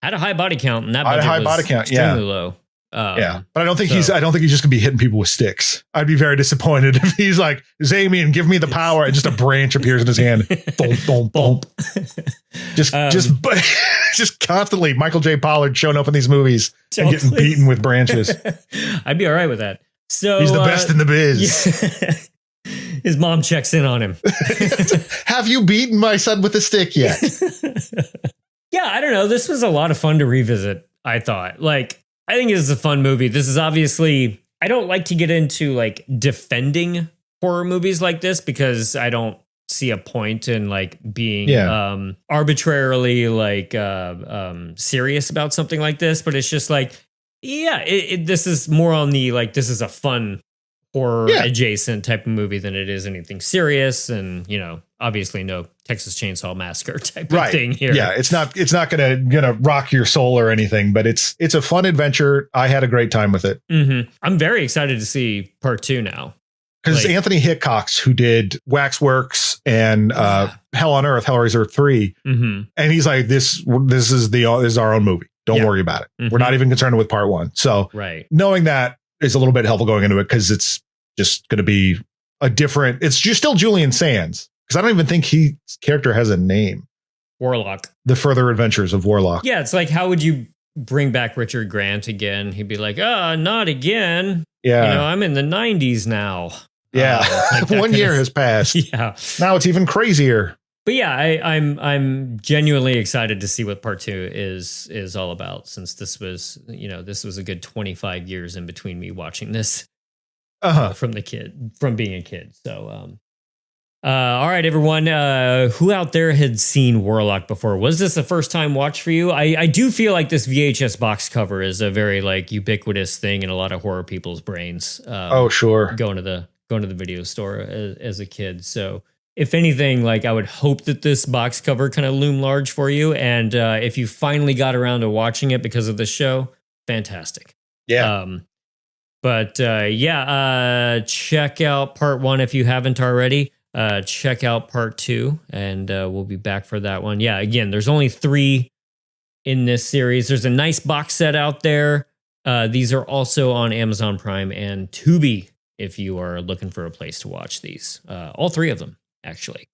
had a high body count, and that budget was extremely low. But I don't think he's just gonna be hitting people with sticks. I'd be very disappointed if he's like, Zamy, and give me the power, and just a branch appears in his hand. Boom, boom, boom. Just constantly Michael J. Pollard showing up in these movies and getting beaten with branches. I'd be all right with that. So he's the best in the biz. Yeah. His mom checks in on him. Have you beaten my son with a stick yet? Yeah, I don't know. This was a lot of fun to revisit, I thought. I think this is a fun movie. This is obviously, I don't like to get into defending horror movies like this because I don't see a point in being arbitrarily serious about something like this. But it's just this is more on the this is a fun horror adjacent type of movie than it is anything serious, and obviously no Texas Chainsaw Massacre type of thing here. Yeah, it's not gonna rock your soul or anything, but it's a fun adventure. I had a great time with it. Mm-hmm. I'm very excited to see part 2 now. Because Anthony Hitchcock, who did Waxworks and Hell on Earth, Hellraiser 3, and he's like, this is our own movie. Don't worry about it. Mm-hmm. We're not even concerned with part 1. So knowing that is a little bit helpful going into it, because it's just going to be it's just still Julian Sands. Because I don't even think his character has a name. Warlock. The Further Adventures of Warlock. Yeah, it's like, how would you bring back Richard Grant again? He'd be like, not again. Yeah. I'm in the 90s now. Yeah. 1 year has passed. Yeah. Now it's even crazier. But yeah, I'm genuinely excited to see what part 2 is all about, since this was a good 25 years in between me watching this from being a kid. So, all right, everyone, who out there had seen Warlock before? Was this a first time watch for you? I do feel like this VHS box cover is a very ubiquitous thing in a lot of horror people's brains. Oh, sure. Going to the video store as a kid. So if anything, I would hope that this box cover kind of loomed large for you. And if you finally got around to watching it because of the show, fantastic. Yeah. Check out part 1 if you haven't already. Check out part 2, and we'll be back for that one. Yeah, again, there's only 3 in this series. There's a nice box set out there. These are also on Amazon Prime and Tubi if you are looking for a place to watch these. All 3 of them, actually.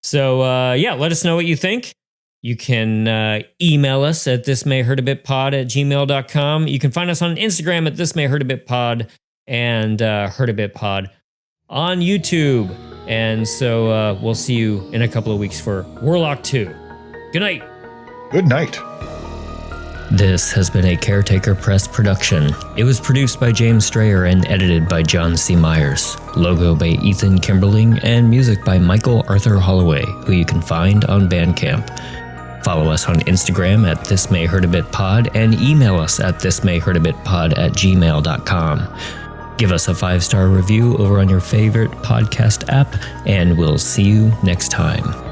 So, let us know what you think. You can email us at thismayhurtabitpod@gmail.com. You can find us on Instagram at thismayhurtabitpod and hurtabitpod on YouTube. And so we'll see you in a couple of weeks for Warlock 2. Good night. Good night. This has been a Caretaker Press production. It was produced by James Strayer and edited by John C. Myers. Logo by Ethan Kimberling and music by Michael Arthur Holloway, who you can find on Bandcamp. Follow us on Instagram at thismayhurtabitpod and email us at thismayhurtabitpod@gmail.com. Give us a 5-star review over on your favorite podcast app, and we'll see you next time.